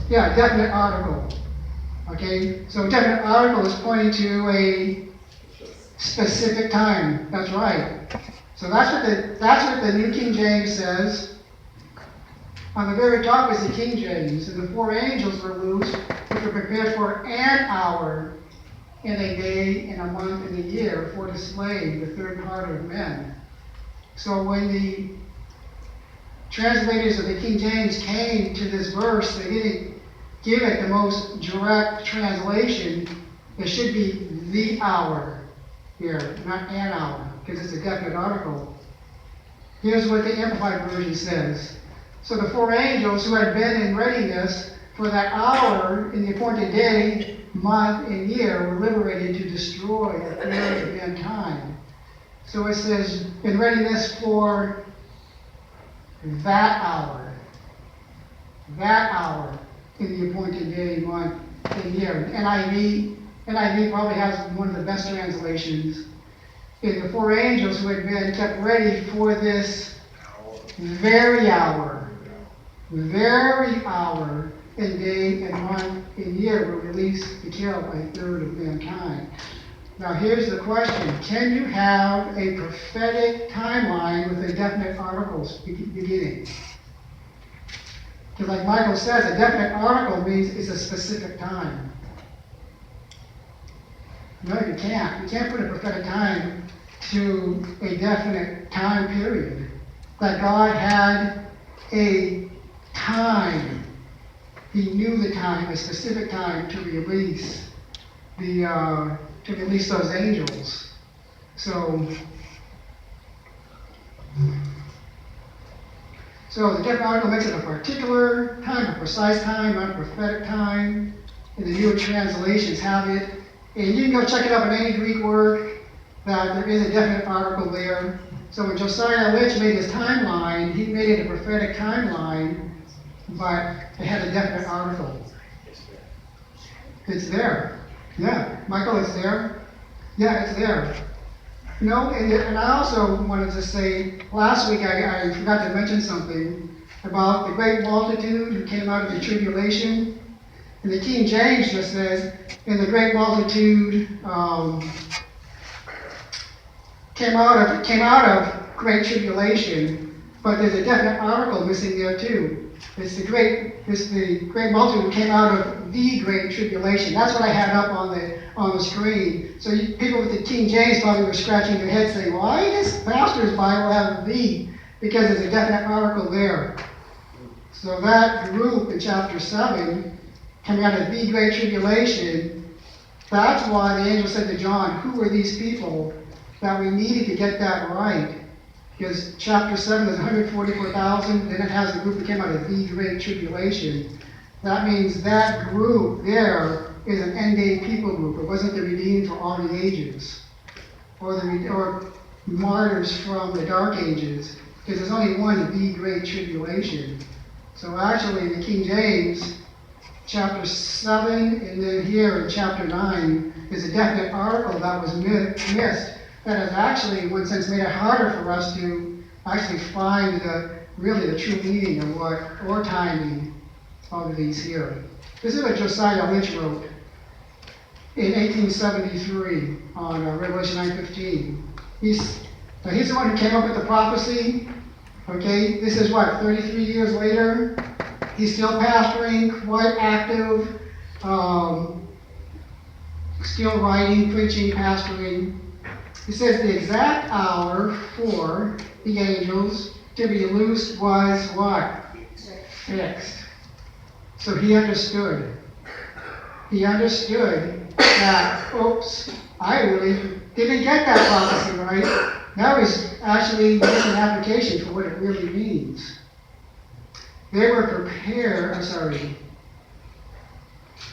A: Yeah, definite article. Okay, so definite article is pointing to a specific time. That's right. So that's what the New King James says. On the very top is the King James, and the four angels were loosed, which were prepared for an hour, and a day, and a month, and a year, for to slay the third part of men. So when the translators of the King James came to this verse, they didn't give it the most direct translation. It should be the hour here, not an hour, because it's a definite article. Here's what the Amplified Version says. So the four angels who had been in readiness for that hour in the appointed day, month, and year were liberated to destroy the third of mankind. So it says, in readiness for that hour in the appointed day, month, and year. NIV probably has one of the best translations. In the four angels who had been kept ready for this very hour, and day and month and year were released to kill a third of mankind. Now here's the question. Can you have a prophetic timeline with a definite articles beginning? Because like Michael says, a definite article means it's a specific time. No, you can't. You can't put a prophetic time to a definite time period. That God had a time. He knew the time, a specific time to release those angels. So the definite article makes it a particular time, a precise time, not a prophetic time. And the newer translations have it. And you can go check it up in any Greek work that there is a definite article there. So when Josiah Litch made his timeline, he made it a prophetic timeline, but it had a definite article. It's there. Yeah, Michael, it's there. Yeah, it's there. You know, and I also wanted to say, last week I forgot to mention something about the great multitude who came out of the tribulation. And the King James just says, and the great multitude came out of great tribulation, but there's a definite article missing there too. It's the great multitude who came out of the great tribulation. That's what I had up on the screen. So people with the King James probably were scratching their heads saying, why does pastor's Bible have the? Because there's a definite article there. So that group in chapter 7, coming out of the great tribulation, that's why the angel said to John, who are these people? That we needed to get that right. Because chapter 7 is 144,000, then it has the group that came out of the great tribulation. That means that group there is an end-day people group. It wasn't the redeemed for all the ages, or martyrs from the dark ages, because there's only one the great tribulation. So actually, in the King James, chapter 7, and then here in chapter 9, is a definite article that was missed. That has actually, in one sense, made it harder for us to actually find the true meaning of or timing of these here. This is what Josiah Litch wrote in 1873 on Revelation 9:15. He's the one who came up with the prophecy. Okay, this is what, 33 years later? He's still pastoring, quite active, still writing, preaching, pastoring. He says the exact hour for the angels to be loosed was what? Fixed. So he understood. He understood that, oops, I really didn't get that prophecy right. That was actually making an application for what it really means. They were prepared,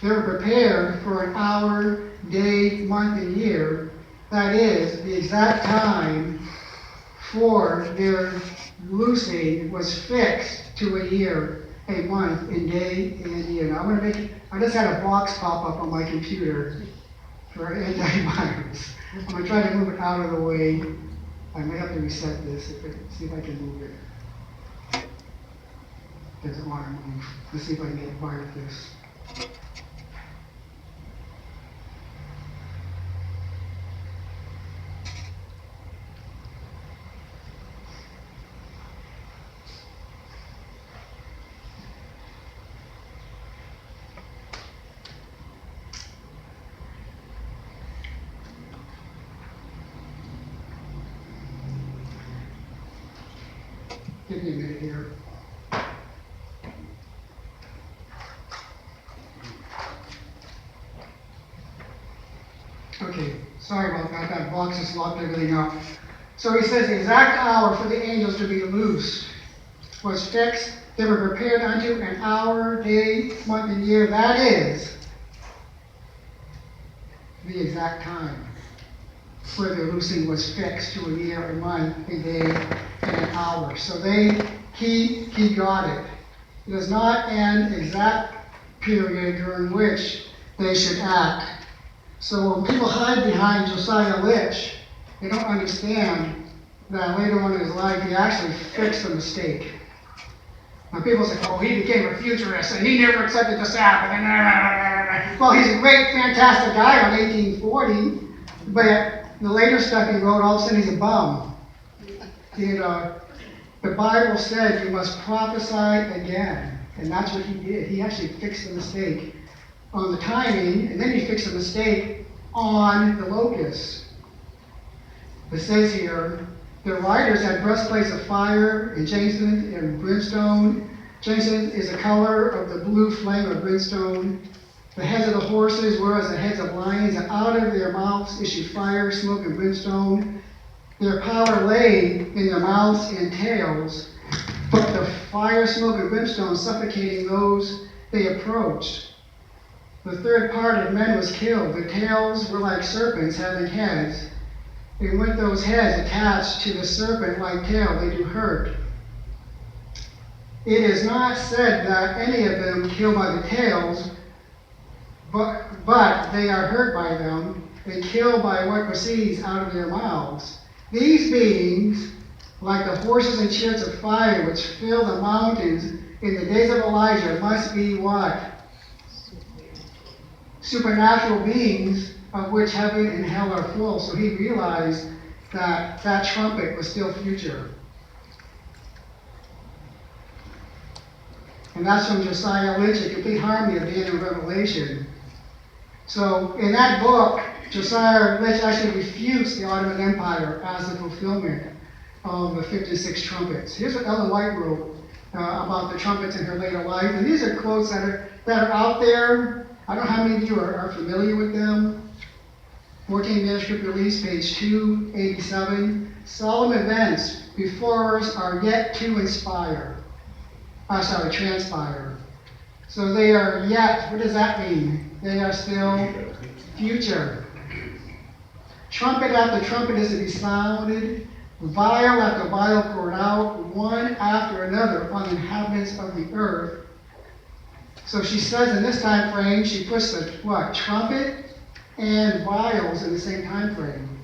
A: They were prepared for an hour, day, month, and year. That is, the exact time for their loosing was fixed to a year, a month, and day, and year. Now I just had a box pop up on my computer for antivirus. I'm going to try to move it out of the way. I may have to reset this, see if I can move it. Doesn't want to move. Let's see if I can get part of this. Give me a minute here. Okay, sorry about that. That box has locked everything up. So he says the exact hour for the angels to be loosed was fixed. They were prepared unto an hour, day, month, and year. That is the exact time where their loosing was fixed to a year, a month, a day, and an hour. So he got it. It does not end exact period during which they should act. So when people hide behind Josiah Litch, they don't understand that later on in his life he actually fixed a mistake. Now people say, oh, he became a futurist and he never accepted the Sabbath. Well, he's a great, fantastic guy on 1840, but the later stuff he wrote, all of a sudden he's a bum. The Bible said you must prophesy again, and that's what he did. He actually fixed the mistake on the timing, and then he fixed the mistake on the locusts. It says here, the riders had breastplates of fire and jacinth and brimstone. Jacinth is the color of the blue flame of brimstone. The heads of the horses were as the heads of lions, and out of their mouths issued fire, smoke, and brimstone. Their power lay in their mouths and tails, but the fire, smoke, and brimstone suffocating those they approached. The third part of men was killed. The tails were like serpents having heads, and with those heads attached to the serpent-like tail, they do hurt. It is not said that any of them killed by the tails, but they are hurt by them, and killed by what proceeds out of their mouths. These beings, like the horses and chariots of fire which fill the mountains in the days of Elijah, must be what? Supernatural beings of which heaven and hell are full. So he realized that that trumpet was still future. And that's from Josiah Litch, A Complete Harmony at the end of Revelation. So in that book, Josiah Litch actually refutes the Ottoman Empire as the fulfillment of the 56 trumpets. Here's what Ellen White wrote about the trumpets in her later life. And these are quotes that are out there. I don't know how many of you are familiar with them. 14 Manuscript Release, page 287. Solemn events before us are yet to transpire. So they are yet, what does that mean? They are still future. Trumpet after trumpet is to be sounded, vial after vial poured out, one after another on the inhabitants of the earth. So she says in this time frame, she puts the trumpet and vials in the same time frame.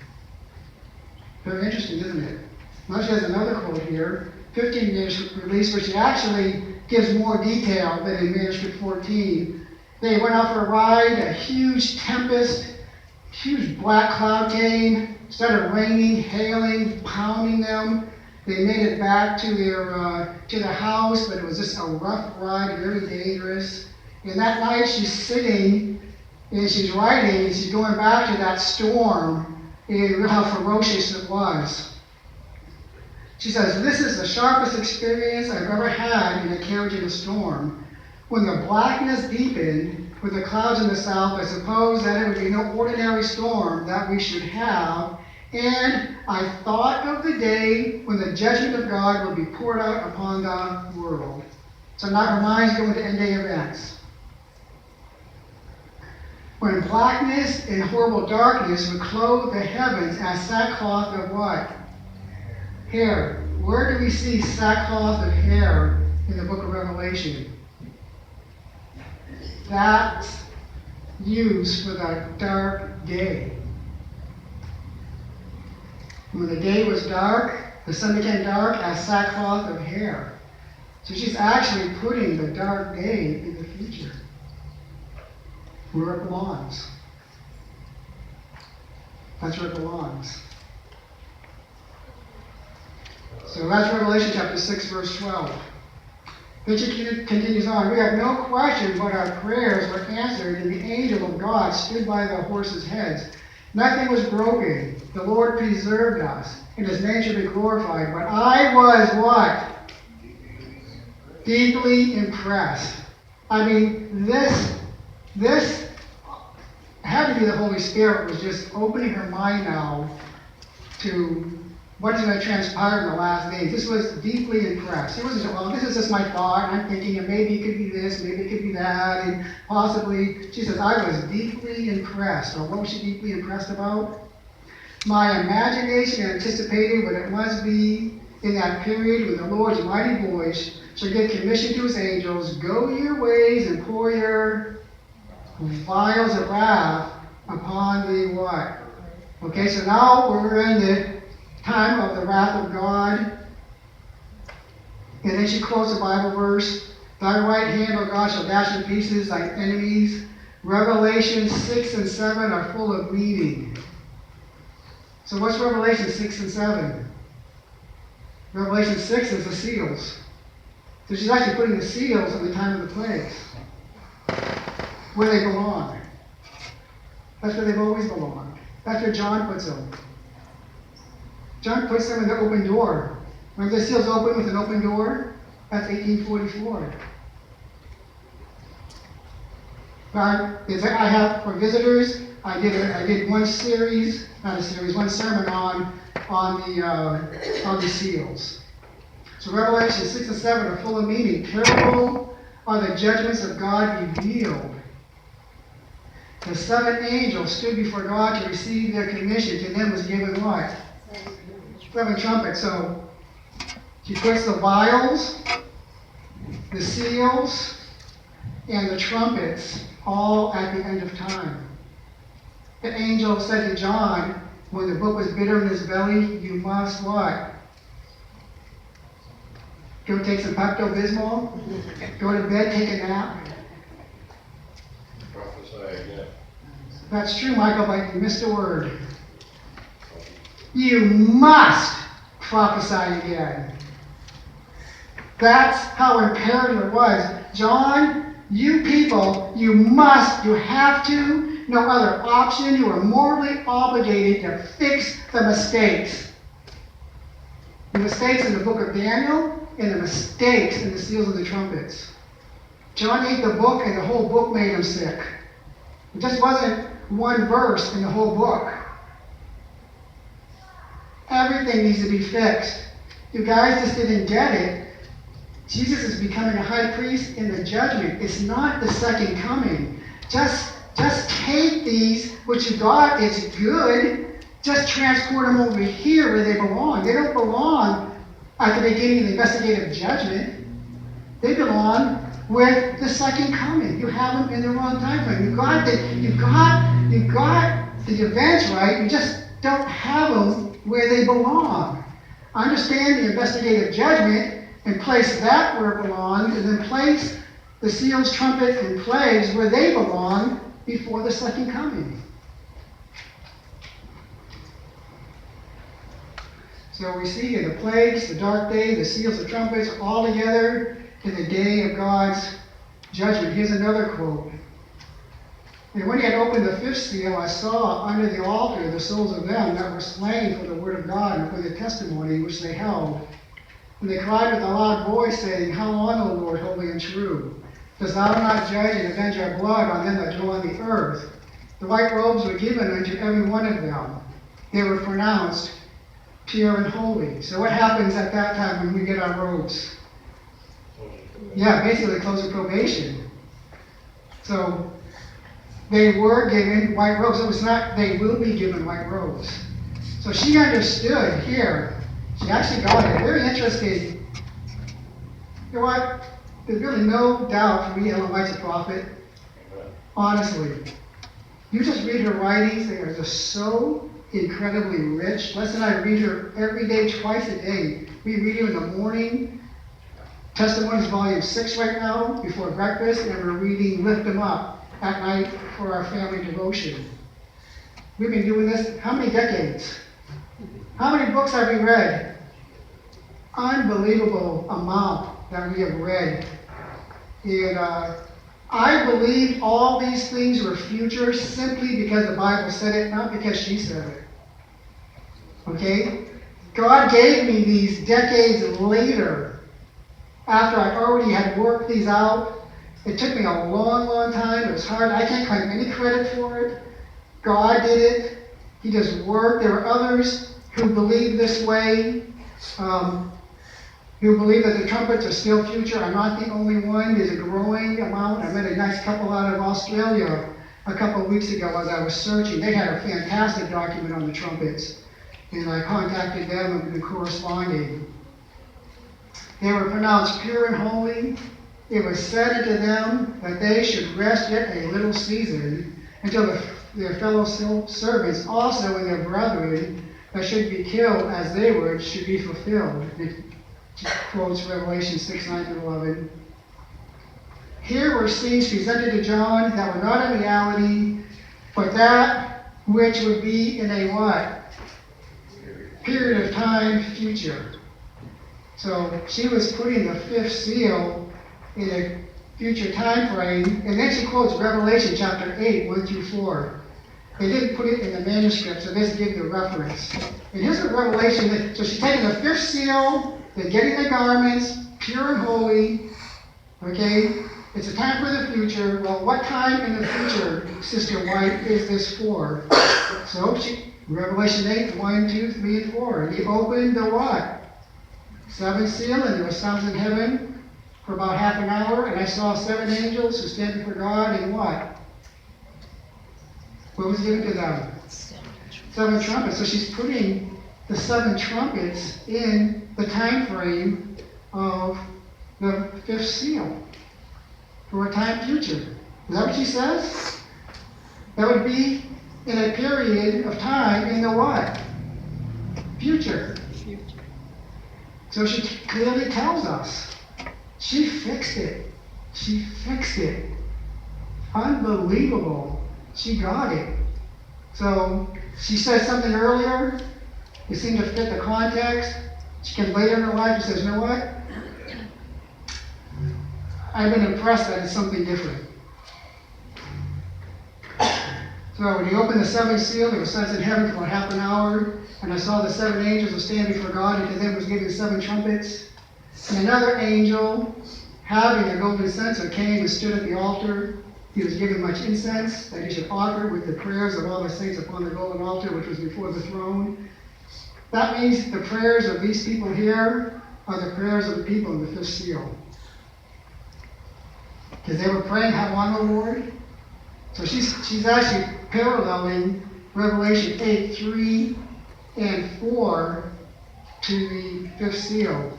A: Very interesting, isn't it? Now she has another quote here, 15 Manuscript Release, where she actually gives more detail than in Manuscript 14. They went out for a ride, a huge tempest, huge black cloud came, started raining, hailing, pounding them. They made it back to their house, but it was just a rough ride, very dangerous. And that night she's sitting and she's writing and she's going back to that storm and how ferocious it was. She says, this is the sharpest experience I've ever had in a carriage in a storm. When the blackness deepened with the clouds in the south, I suppose that it would be no ordinary storm that we should have. And I thought of the day when the judgment of God would be poured out upon the world. So now her mind's going to end day events. when blackness and horrible darkness would clothe the heavens as sackcloth of what? Hair. Where do we see sackcloth of hair in the book of Revelation? That's used for the dark day. When the day was dark, the sun became dark as sackcloth of hair. So she's actually putting the dark day in the future, where it belongs. That's where it belongs. So that's Revelation chapter 6, verse 12. Then she continues on. We have no question but our prayers were answered, and the angel of God stood by the horses' heads. Nothing was broken. The Lord preserved us, and his name should be glorified. But I was what? Deeply impressed. I mean, this had to be the Holy Spirit was just opening her mind now to what is going to transpire in the last days. This was deeply impressed. It wasn't just, well, this is just my thought, and I'm thinking, and maybe it could be this, maybe it could be that, and possibly, she says, I was deeply impressed. Or what was she deeply impressed about? My imagination anticipated what it must be in that period when the Lord's mighty voice shall give commission to his angels, go your ways and pour your vials of wrath upon the what? Okay, so now we're in the time of the wrath of God. And then she quotes a Bible verse, thy right hand, O God, shall dash in pieces thy enemies. Revelation 6 and 7 are full of meaning. So what's Revelation 6 and 7? Revelation 6 is the seals. So she's actually putting the seals in the time of the plagues, where they belong. That's where they've always belonged. That's where John puts them. John puts them in the open door. When the seals open with an open door, that's 1844. I have, for visitors, I did one sermon on the seals. So Revelation 6 and 7 are full of meaning. Terrible are the judgments of God revealed. The seven angels stood before God to receive their commission. To them was given what? 7 trumpets. So she puts the vials, the seals, and the trumpets all at the end of time. The angel said to John, when the book was bitter in his belly, you must what? Go take some Pepto-Bismol, go to bed, take a nap.
B: Prophesy again.
A: That's true, Michael, but you missed a word. You must prophesy again. That's how imperative it was. John, you people, you must, you have to, no other option. You are morally obligated to fix the mistakes. The mistakes in the book of Daniel and the mistakes in the seals and the trumpets. John ate the book and the whole book made him sick. It just wasn't one verse in the whole book. Everything needs to be fixed. You guys just didn't get it. Jesus is becoming a high priest in the judgment. It's not the second coming. Just take these, what you got, it's good. Just transport them over here where they belong. They don't belong at the beginning of the investigative judgment. They belong with the second coming. You have them in the wrong time frame. You got the events right. You just don't have them where they belong. Understand the investigative judgment and place that where it belongs, and then place the seals, trumpets, and plagues where they belong before the second coming. So we see the plagues, the dark day, the seals, the trumpets, all together in the day of God's judgment. Here's another quote. And when he had opened the fifth seal, I saw under the altar the souls of them that were slain for the word of God and for the testimony which they held. And they cried with a loud voice, saying, How long, O Lord, holy and true? Dost thou not judge and avenge our blood on them that dwell on the earth? The white robes were given unto every one of them. They were pronounced pure and holy. So what happens at that time when we get our robes? Yeah, basically close of probation. So They were given white robes. It was not, they will be given white robes. So she understood here. She actually got it. Very interesting. You know what? There's really no doubt for me Ellen White's a prophet. Honestly. You just read her writings, they are just so incredibly rich. Les and I read her every day, twice a day. We read her in the morning. Testimonies volume 6 right now, before breakfast, and we're reading Lift Them Up at night for our family devotion. We've been doing this how many decades? How many books have we read? Unbelievable amount that we have read. And I believe all these things were future simply because the Bible said it, not because she said it. Okay? God gave me these decades later, after I already had worked these out. It took me a long, long time. It was hard. I can't claim any credit for it. God did it. He just worked. There were others who believed this way, who believe that the trumpets are still future. I'm not the only one. There's a growing amount. I met a nice couple out of Australia a couple of weeks ago as I was searching. They had a fantastic document on the trumpets, and I contacted them and been corresponding. They were pronounced pure and holy. It was said unto them that they should rest yet a little season until their fellow servants also and their brethren that should be killed as they were should be fulfilled. It quotes Revelation 6:9-11. Here were scenes presented to John that were not a reality, but that which would be in a what? Period of time future. So she was putting the fifth seal in a future time frame, and then she quotes Revelation chapter 8, 1-4. They didn't put it in the manuscript, so this gives the reference. And here's the Revelation. So she's taking the fifth seal, they're getting the garments, pure and holy. Okay? It's a time for the future. Well, what time in the future, Sister White, is this for? So Revelation 8, 1, 2, 3, and 4. And he opened the what? Seventh seal, and there were sounds in heaven for about half an hour, and I saw 7 angels who stand before God, and what? What was given to them? 7 trumpets. So she's putting the 7 trumpets in the time frame of the 5th seal for a time future. Is that what she says? That would be in a period of time in the what? Future. So she clearly tells us. She fixed it. She fixed it. Unbelievable. She got it. So she said something earlier. It seemed to fit the context. She came later in her life and says, you know what? I've been impressed that it's something different. So when he opened the 7th seal, there was sounds in heaven for half an hour, and I saw the 7 angels who stand before God, and to them was given 7 trumpets. And another angel, having a golden censer, came and stood at the altar. He was given much incense that he should offer with the prayers of all the saints upon the golden altar which was before the throne. That means the prayers of these people here are the prayers of the people in the 5th seal. Because they were praying, how long, O Lord? So she's actually paralleling Revelation 8, 3 and 4 to the 5th seal.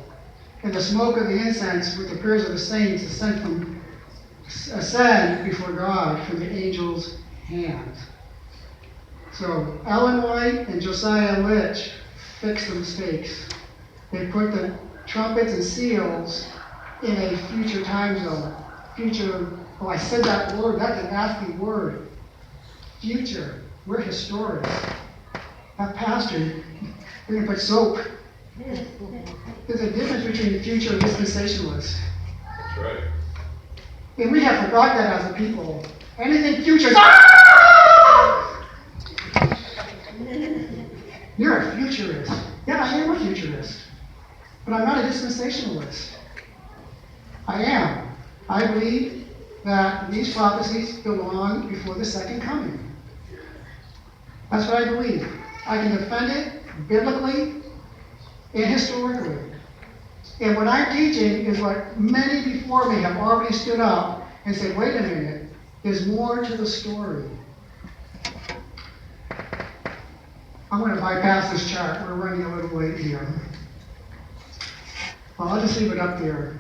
A: And the smoke of the incense with the prayers of the saints ascend before God from the angel's hands. So Ellen White and Josiah Litch fixed the mistakes. They put the trumpets and seals in a future time zone. Future, oh, I said that word, that's a nasty word. Future. We're historians. That pastor, we're going to put soap. There's a difference between future and dispensationalists.
B: That's right.
A: And we have forgotten that as a people. Anything future is, ah! You're a futurist. Yeah, I am a futurist. But I'm not a dispensationalist. I am. I believe that these prophecies belong before the second coming. That's what I believe. I can defend it biblically and historically. And what I'm teaching is what many before me have already stood up and said, wait a minute, There's more to the story. I'm going to bypass this chart. We're running a little late here. Well, I'll just leave it up there.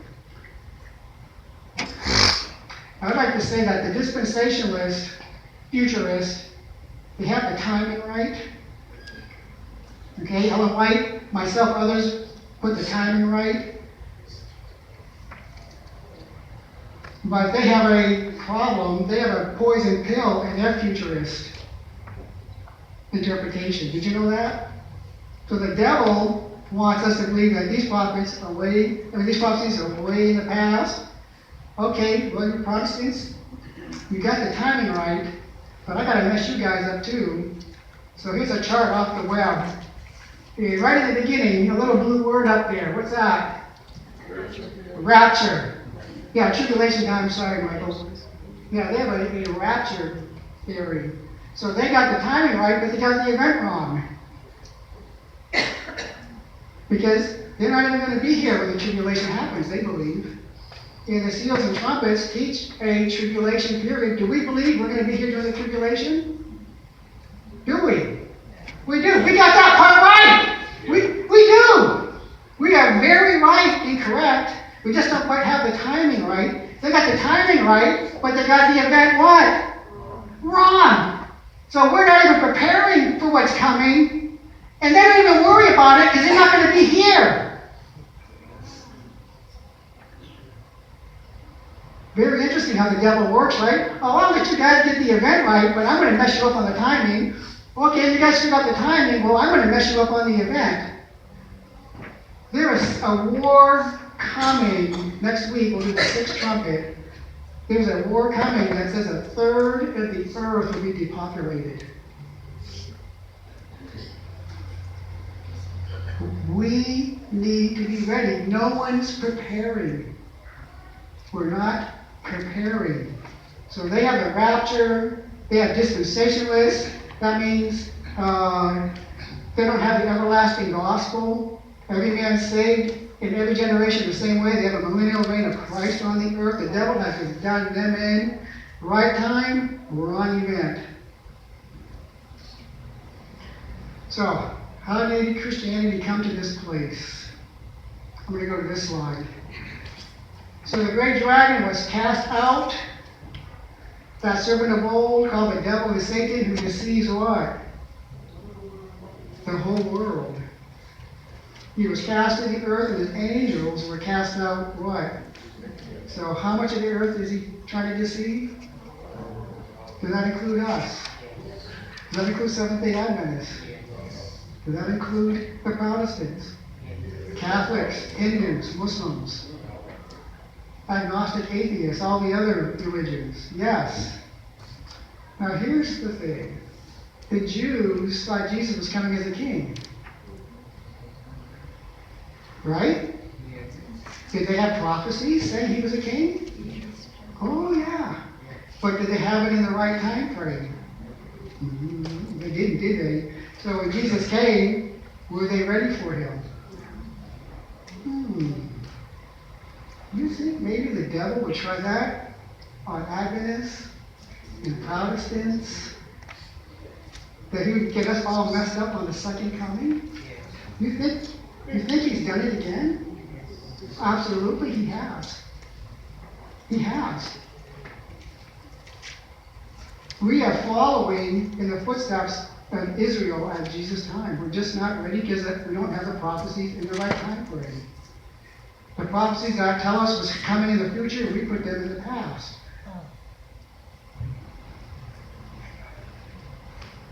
A: I would like to say that the dispensationalists, futurists, they have the timing right. Okay, Ellen White, myself, others put the timing right. But they have a problem. They have a poison pill in their futurist interpretation. Did you know that? So the devil wants us to believe that these prophecies are way in the past. Okay, well, you Protestants, you got the timing right, but I got to mess you guys up too. So here's a chart off the web. Right at the beginning, a little blue word up there. What's that? Rapture. Yeah, tribulation time. Sorry, Michael. Yeah, they have a rapture theory. So they got the timing right, but they got the event wrong. Because they're not even going to be here when the tribulation happens, they believe. And the seals and trumpets teach a tribulation period. Do we believe we're going to be here during the tribulation? Do we? We do. We got that part right. We do. We are very right and correct. We just don't quite have the timing right. They got the timing right, but they got the event what? Wrong. So we're not even preparing for what's coming, and they don't even worry about it because they're not going to be here. Very interesting how the devil works, right? Oh, I'll let you guys get the event right, but I'm going to mess you up on the timing. Okay, you guys figured out the timing. Well, I'm going to mess you up on the event. There is a war coming. Next week, we'll do the sixth trumpet. There's a war coming that says a third of the earth will be depopulated. We need to be ready. No one's preparing. We're not preparing. So they have the rapture, they have dispensationalists. That means they don't have the everlasting gospel. Every man saved in every generation the same way. They have a millennial reign of Christ on the earth. The devil has just done them in. Right time, wrong event. So, how did Christianity come to this place? I'm going to go to this slide. So the great dragon was cast out, that serpent of old called the devil and Satan, who deceives what? The whole world. He was cast to the earth, and his angels were cast out what? So how much of the earth is he trying to deceive? Does that include us? Does that include Seventh-day Adventists? Does that include the Protestants? Catholics, Hindus, Muslims? Agnostic atheists, all the other religions. Yes. Now here's the thing. The Jews thought Jesus was coming as a king. Right? Did they have prophecies saying he was a king? Oh yeah. But did they have it in the right time frame? They didn't, did they? So when Jesus came, were they ready for him? You think maybe the devil would try that on Adventists and Protestants? That he would get us all messed up on the second coming? You think he's done it again? Absolutely, he has. He has. We are following in the footsteps of Israel at Jesus' time. We're just not ready because we don't have the prophecies in the right time frame. The prophecies that tell us what's coming in the future, we put them in the past.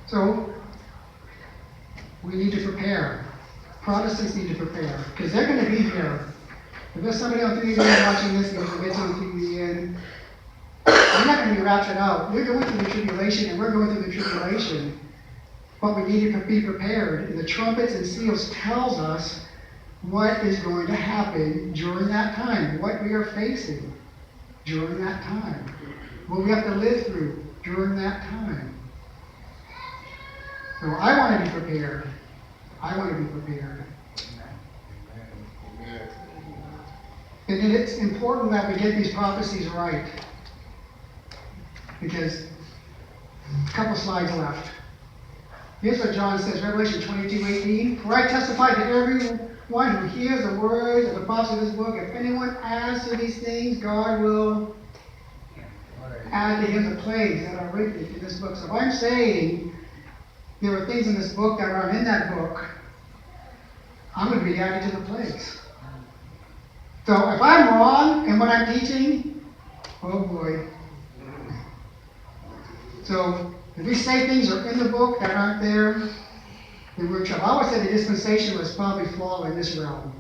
A: So, we need to prepare. Protestants need to prepare, because they're going to be here. If there's somebody on TV watching this, and it's on TV, and we're not going to be raptured out. We're going through the tribulation, and we're going through the tribulation. But we need to be prepared. And the trumpets and seals tells us what is going to happen during that time, what we are facing during that time, what we have to live through during that time. So I want to be prepared. I want to be prepared. And it's important that we get these prophecies right. because a couple slides left. Here's what John says, Revelation 22:18. For I testify to everyone who hears the words of the prophecy of this book, if anyone adds to these things, God will add to him the plagues that are written in this book. So if I'm saying there are things in this book that aren't in that book, I'm going to be added to the plagues. So if I'm wrong in what I'm teaching, oh boy. So if we say things are in the book that aren't there, then we're in trouble. I would say the dispensationalists probably fall in this realm,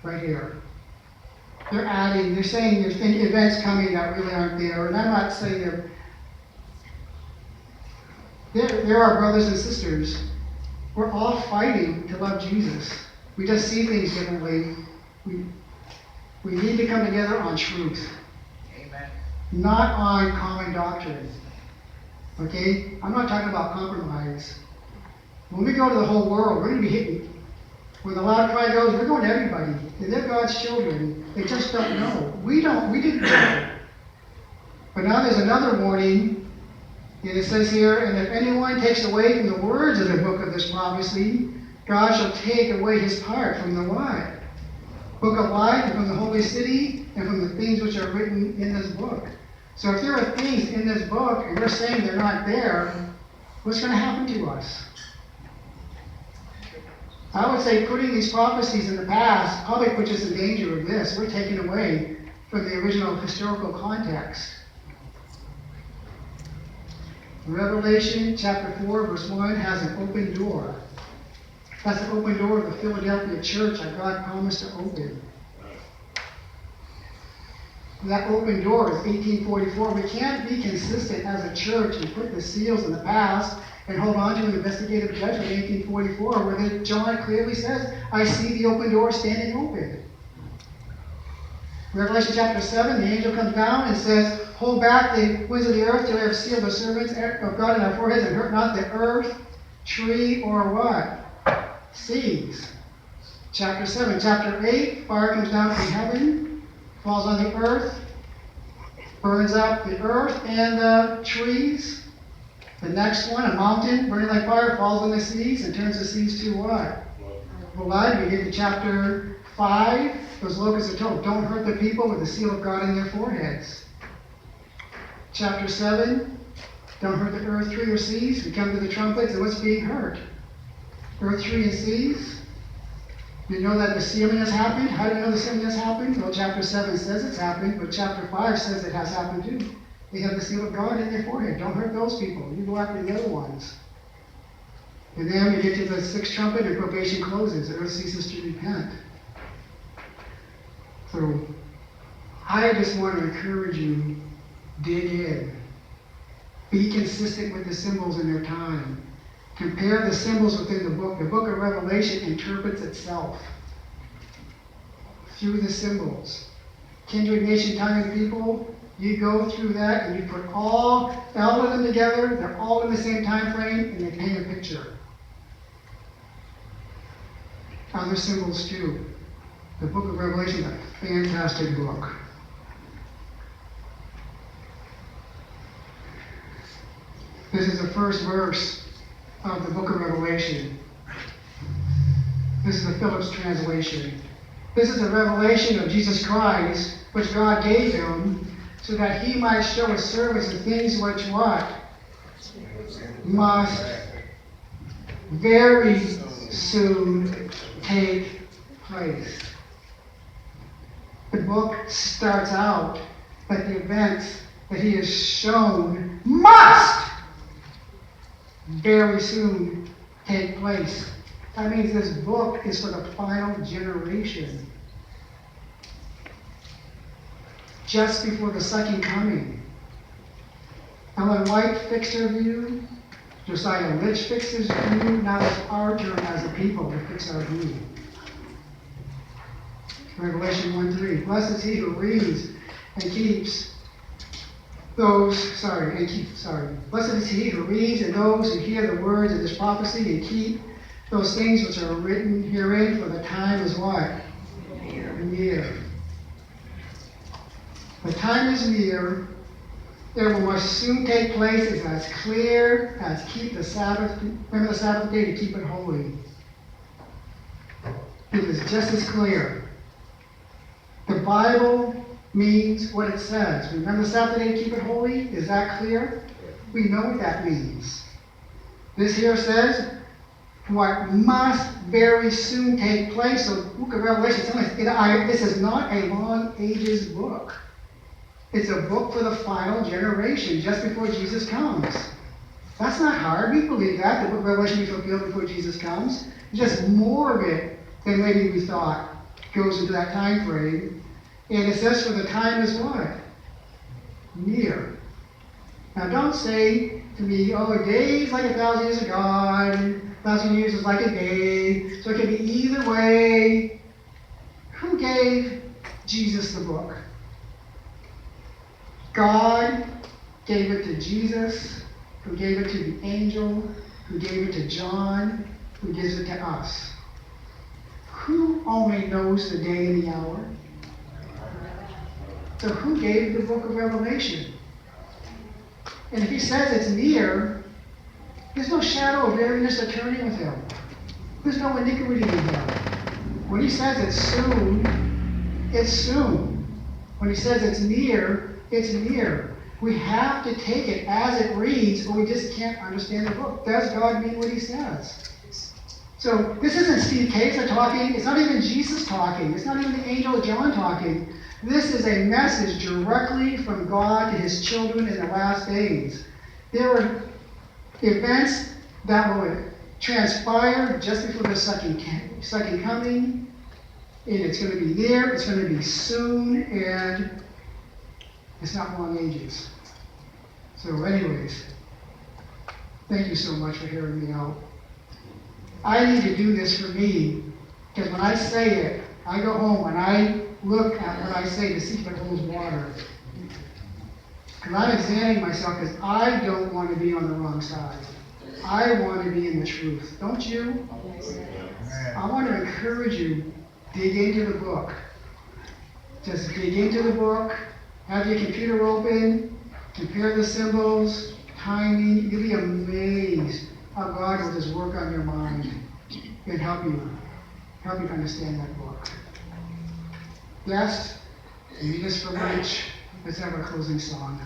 A: right here. They're saying there's events coming that really aren't there, and I'm not saying there are brothers and sisters. We're all fighting to love Jesus. We just see things differently. We need to come together on truth.
B: Amen.
A: Not on common doctrine. Okay? I'm not talking about compromise. When we go to the whole world, we're going to be hitting. When the loud cry goes, we're going to everybody. And they're God's children. They just don't know. We didn't know. But now there's another warning. And it says here, and if anyone takes away from the words of the book of this prophecy, God shall take away his part from the what? Book of life, and from the holy city, and from the things which are written in this book. So if there are things in this book, and we're saying they're not there, what's going to happen to us? I would say putting these prophecies in the past probably puts us in danger of this. We're taken away from the original historical context. Revelation chapter 4, verse 1 has an open door. That's the open door of the Philadelphia church that God promised to open. That open door is 1844. We can't be consistent as a church and put the seals in the past and hold on to an investigative judgment in 1844 where John clearly says, I see the open door standing open. Revelation chapter 7, the angel comes down and says, hold back the winds of the earth till I have sealed the servants of God in our foreheads and hurt not the earth, tree, or what? Seas. Chapter 7. Chapter 8, fire comes down from heaven, falls on the earth, burns up the earth and the trees. The next one, a mountain burning like fire, falls on the seas and turns the seas to what? Blood. We get to chapter 5. Those locusts are told, don't hurt the people with the seal of God in their foreheads. Chapter 7, don't hurt the earth, tree, or seas. We come to the trumpets, and what's being hurt? Earth, tree, and seas. You know that the sealing has happened. How do you know the sealing has happened? Well, chapter 7 says it's happened, but chapter 5 says it has happened too. They have the seal of God in their forehead. Don't hurt those people. You go after the other ones. And then we get to the sixth trumpet, and probation closes. The earth ceases to repent. So, I just want to encourage you, dig in. Be consistent with the symbols in their time. Compare the symbols within the book. The book of Revelation interprets itself through the symbols. Kindred, nation, tongue, and people, you go through that and you put all of them together. They're all in the same time frame and they paint a picture. Other symbols too. The book of Revelation is a fantastic book. This is the first verse of the book of Revelation. This is the Phillips translation. This is a revelation of Jesus Christ, which God gave him, so that he might show his servants the things which what? Must very soon take place. The book starts out that the events that he has shown must very soon take place. That means this book is for the final generation. Just before the second coming. Ellen White fixed her view. Josiah Litch fixed his view. Now it's our turn as a people to fix our view. Revelation 1:3. Blessed is he who reads and keeps Blessed is he who reads and those who hear the words of this prophecy and keep those things which are written herein, for the time is what? Near. The time is near It will must soon take place is as clear as keep the Sabbath, remember the Sabbath day to keep it holy. It is just as clear. The Bible means what it says. Remember the Sabbath day to keep it holy? Is that clear? We know what that means. This here says, what must very soon take place. So the book of Revelation, this is not a long ages book. It's a book for the final generation, just before Jesus comes. That's not hard. We believe that. The book of Revelation will be fulfilled before Jesus comes. Just more of it than maybe we thought goes into that time frame. And it says for the time is what? Near. Now don't say to me, oh, a day is like 1,000 years of God, 1,000 years is like a day, so it can be either way. Who gave Jesus the book? God gave it to Jesus, who gave it to the angel, who gave it to John, who gives it to us. Who only knows the day and the hour? So who gave the book of Revelation? And if he says it's near, there's no shadow of weariness or turning with him. There's no iniquity in him. When he says it's soon, it's soon. When he says it's near, it's near. We have to take it as it reads, or we just can't understand the book. Does God mean what he says? So this isn't Steve Kaiser talking. It's not even Jesus talking. It's not even the angel John talking. This is a message directly from God to his children in the last days. There are events that will transpire just before the second coming, and it's going to be near, it's going to be soon, and it's not long ages. So anyways, thank you so much for hearing me out. I need to do this for me, because when I say it, I go home and I look at what I say to see if it holds water. Because I'm examining myself, because I don't want to be on the wrong side. I want to be in the truth. Don't you? I want to encourage you, dig into the book. Just dig into the book, have your computer open, compare the symbols, timing. You'll be amazed how God will just work on your mind and help you understand that book. Yes, lead us for lunch. Let's have our closing song.